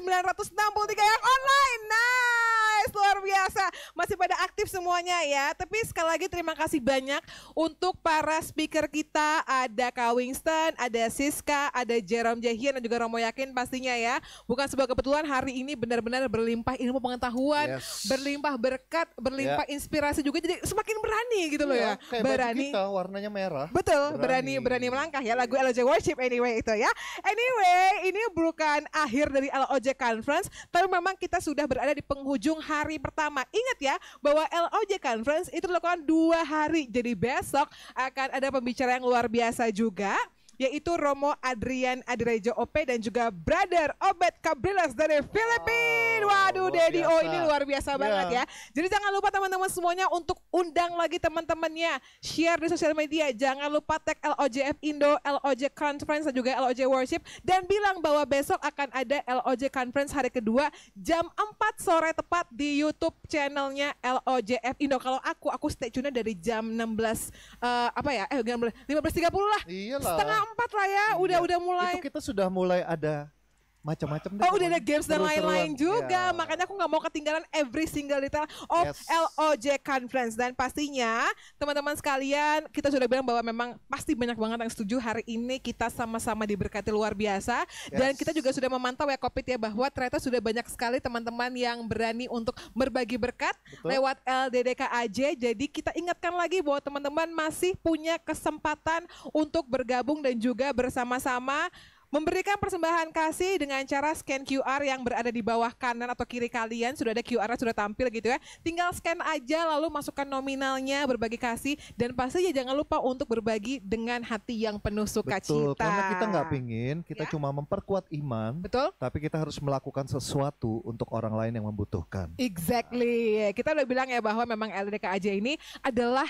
yang online. Nice, luar biasa. Masih pada aktif semuanya ya. Tapi sekali lagi terima kasih banyak untuk para speaker kita. Ada Kak Winston, ada Siska, ada Jerome Jahian dan juga Romo Yakin pastinya ya. Bukan sebuah kebetulan hari ini benar-benar berlimpah ilmu pengetahuan, berlimpah berkat, berlimpah inspirasi juga. Jadi semakin berani gitu loh ya. Berani. Kita warnanya merah. Betul, berani melangkah ya, lagu LOJ Worship anyway itu ya. Anyway, ini bukan akhir dari LOJ Conference, tapi memang kita sudah berada di penghujung hari pertama. Ingat ya, bahwa LOJ Conference itu dilakukan 2 hari. Jadi besok akan ada pembicara yang luar biasa juga, yaitu Romo Adrian Adirejo OP dan juga Brother Obed Cabrilas dari Filipina. Waduh, Daddy O ini luar biasa banget ya. Jadi jangan lupa teman-teman semuanya untuk undang lagi teman-temannya. Share di sosial media. Jangan lupa tag LOJF Indo, LOJ Conference dan juga LOJ Worship. Dan bilang bahwa besok akan ada LOJ Conference hari kedua jam 4 sore tepat di YouTube channelnya LOJF Indo. Kalau aku stay tune dari jam 15 15.30 lah. Iyalah. Setengah 4 lah ya, udah mulai. Itu kita sudah mulai ada macam-macam. Udah ada games dan lain-lain juga. Ya. Makanya aku nggak mau ketinggalan every single detail of LOJ Conference. Dan pastinya teman-teman sekalian, kita sudah bilang bahwa memang pasti banyak banget yang setuju hari ini kita sama-sama diberkati luar biasa. Dan kita juga sudah memantau ya Kopit ya, bahwa ternyata sudah banyak sekali teman-teman yang berani untuk berbagi berkat lewat LDDKAJ. Jadi kita ingatkan lagi bahwa teman-teman masih punya kesempatan untuk bergabung dan juga bersama-sama memberikan persembahan kasih dengan cara scan QR yang berada di bawah kanan atau kiri kalian. Sudah ada QR-nya, sudah tampil gitu ya. Tinggal scan aja lalu masukkan nominalnya, berbagi kasih. Dan pastinya jangan lupa untuk berbagi dengan hati yang penuh sukacita. Betul, karena kita nggak pingin, kita cuma memperkuat iman. Betul. Tapi kita harus melakukan sesuatu untuk orang lain yang membutuhkan. Exactly. Kita udah bilang ya bahwa memang LDDKAJ ini adalah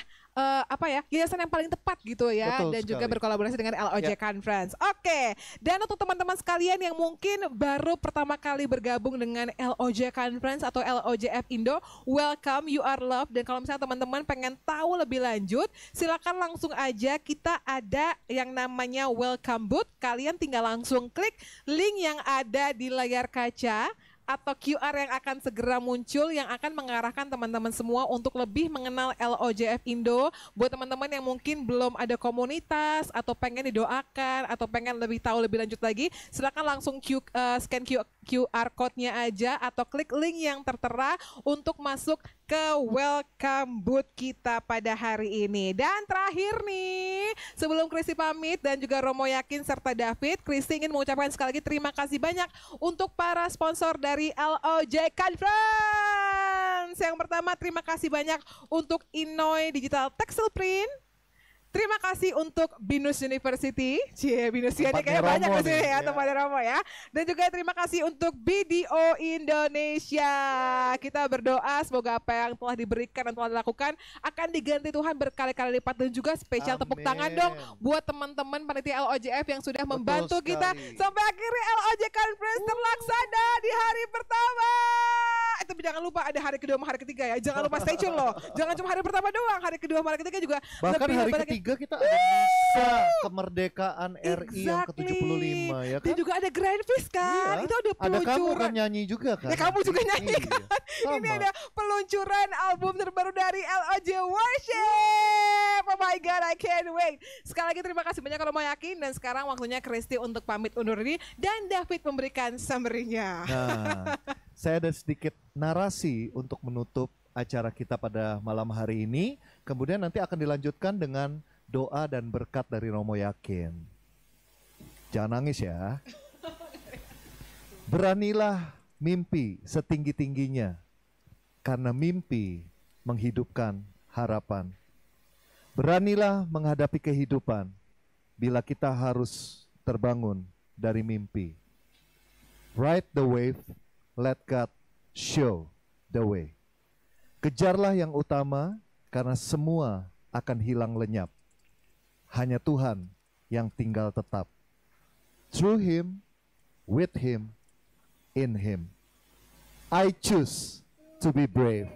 yayasan yang paling tepat gitu ya. Dan juga berkolaborasi dengan LOJ Conference. Oke. Dan untuk teman-teman sekalian yang mungkin baru pertama kali bergabung dengan LOJ Conference atau LOJF Indo, welcome, you are loved. Dan kalau misalnya teman-teman pengen tahu lebih lanjut, silakan langsung aja, kita ada yang namanya welcome booth. Kalian tinggal langsung klik link yang ada di layar kaca atau QR yang akan segera muncul yang akan mengarahkan teman-teman semua untuk lebih mengenal LOJF Indo. Buat teman-teman yang mungkin belum ada komunitas atau pengen didoakan atau pengen lebih tahu lebih lanjut lagi, silakan langsung scan QR code-nya aja atau klik link yang tertera untuk masuk ke welcome booth kita pada hari ini. Dan terakhir nih, sebelum Christy pamit dan juga Romo Yakin serta David, Christy ingin mengucapkan sekali lagi terima kasih banyak untuk para sponsor dari LOJ Conference. Yang pertama, terima kasih banyak untuk Inoy Digital Textile Print. Terima kasih untuk Binus University. Binusnya ini kayak banyak di sini ya, tempatnya Romo ya. Dan juga terima kasih untuk BDO Indonesia. Kita berdoa semoga apa yang telah diberikan dan telah dilakukan akan diganti Tuhan berkali-kali lipat. Dan juga spesial tepuk tangan dong buat teman-teman panitia LOJF yang sudah membantu kita sampai akhirnya LOJ Conference terlaksana di hari pertama. Tapi jangan lupa ada hari kedua sama hari ketiga ya. Jangan lupa stay tune loh. Jangan cuma hari pertama doang, hari kedua sama hari ketiga juga. Bahkan hari ketiga kita ada misa kemerdekaan RI yang ke-75 ya kan. Dan juga ada Grand Feast kan. Itu ada peluncuran. Ada kamu kan nyanyi juga kan. Ya kamu juga nyanyi kan. Ini ada peluncuran album terbaru dari LOJ Worship. Oh my God, I can't wait. Sekali lagi terima kasih banyak kalau mau yakin. Dan sekarang waktunya Kristi untuk pamit undur diri. Dan David memberikan summary-nya. Nah, saya ada sedikit narasi untuk menutup acara kita pada malam hari ini. Kemudian nanti akan dilanjutkan dengan doa dan berkat dari Romo Yakin. Jangan nangis ya. Beranilah mimpi setinggi-tingginya, karena mimpi menghidupkan harapan. Beranilah menghadapi kehidupan bila kita harus terbangun dari mimpi. Ride the wave, let God show the way. Kejarlah yang utama, karena semua akan hilang lenyap. Hanya Tuhan yang tinggal tetap. Through Him, with Him, in Him. I choose to be brave.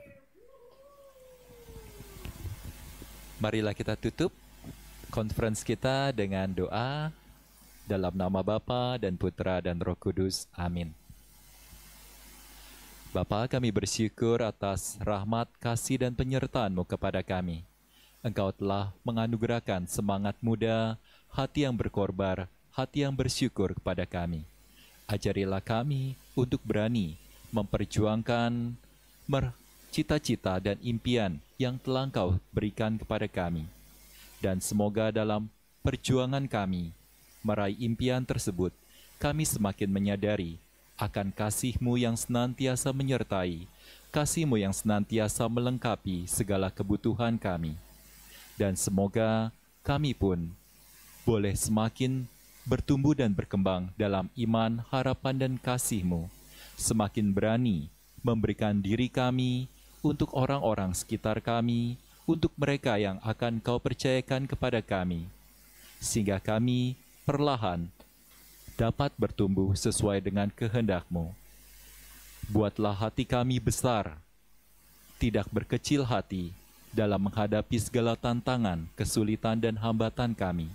Marilah kita tutup conference kita dengan doa dalam nama Bapa dan Putra dan Roh Kudus. Amin. Bapa, kami bersyukur atas rahmat, kasih, dan penyertaan-Mu kepada kami. Engkau telah menganugerahkan semangat muda, hati yang berkorban, hati yang bersyukur kepada kami. Ajarilah kami untuk berani memperjuangkan cita-cita dan impian yang telah Engkau berikan kepada kami. Dan semoga dalam perjuangan kami meraih impian tersebut, kami semakin menyadari akan kasih-Mu yang senantiasa menyertai, kasih-Mu yang senantiasa melengkapi segala kebutuhan kami. Dan semoga kami pun boleh semakin bertumbuh dan berkembang dalam iman, harapan, dan kasih-Mu, semakin berani memberikan diri kami untuk orang-orang sekitar kami, untuk mereka yang akan Kau percayakan kepada kami, sehingga kami perlahan dapat bertumbuh sesuai dengan kehendak-Mu. Buatlah hati kami besar, tidak berkecil hati dalam menghadapi segala tantangan, kesulitan, dan hambatan kami.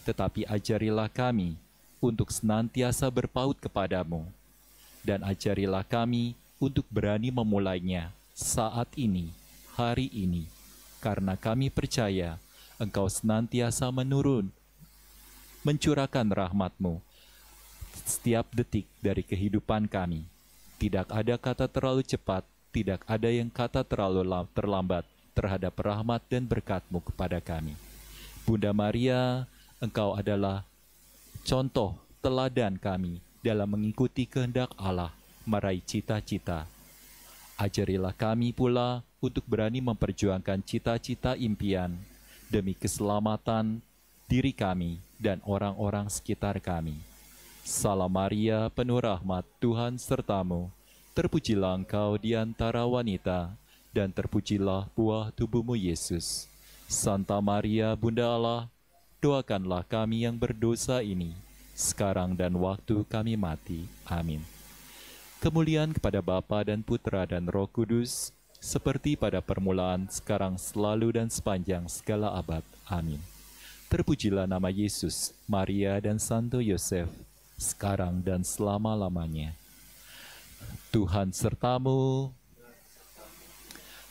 Tetapi ajarilah kami untuk senantiasa berpaut kepadamu. Dan ajarilah kami untuk berani memulainya saat ini, hari ini. Karena kami percaya Engkau senantiasa mencurahkan rahmat-Mu setiap detik dari kehidupan kami. Tidak ada kata terlalu cepat, tidak ada yang kata terlalu terlambat terhadap rahmat dan berkat-Mu kepada kami. Bunda Maria, Engkau adalah contoh teladan kami dalam mengikuti kehendak Allah, meraih cita-cita. Ajarilah kami pula untuk berani memperjuangkan cita-cita impian demi keselamatan diri kami dan orang-orang sekitar kami. Salam Maria, penuh rahmat, Tuhan sertamu. Terpujilah Engkau di antara wanita, dan terpujilah buah tubuh-Mu Yesus. Santa Maria, Bunda Allah, doakanlah kami yang berdosa ini, sekarang dan waktu kami mati. Amin. Kemuliaan kepada Bapa dan Putra dan Roh Kudus, seperti pada permulaan, sekarang, selalu, dan sepanjang segala abad. Amin. Terpujilah nama Yesus, Maria, dan Santo Yosef, sekarang dan selama-lamanya. Tuhan sertamu.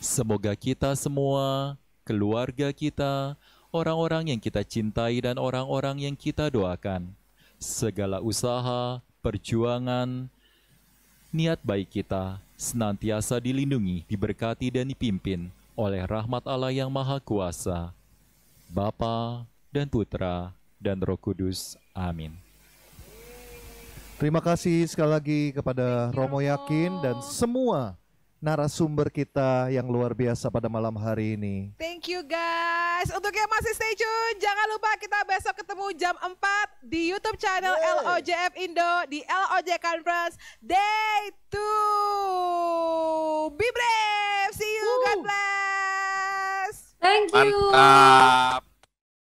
Semoga kita semua, keluarga kita, orang-orang yang kita cintai, dan orang-orang yang kita doakan, segala usaha, perjuangan, niat baik kita senantiasa dilindungi, diberkati, dan dipimpin oleh rahmat Allah yang Maha Kuasa, Bapa dan Putra dan Roh Kudus. Amin. Terima kasih sekali lagi kepada Romo Yakin dan semua narasumber kita yang luar biasa pada malam hari ini. Thank you guys. Untuk yang masih stay tune, jangan lupa kita besok ketemu jam 4 di YouTube channel LOJF Indo di LOJ Conference Day 2. Be brave. See you. God bless. Thank you. Mantap.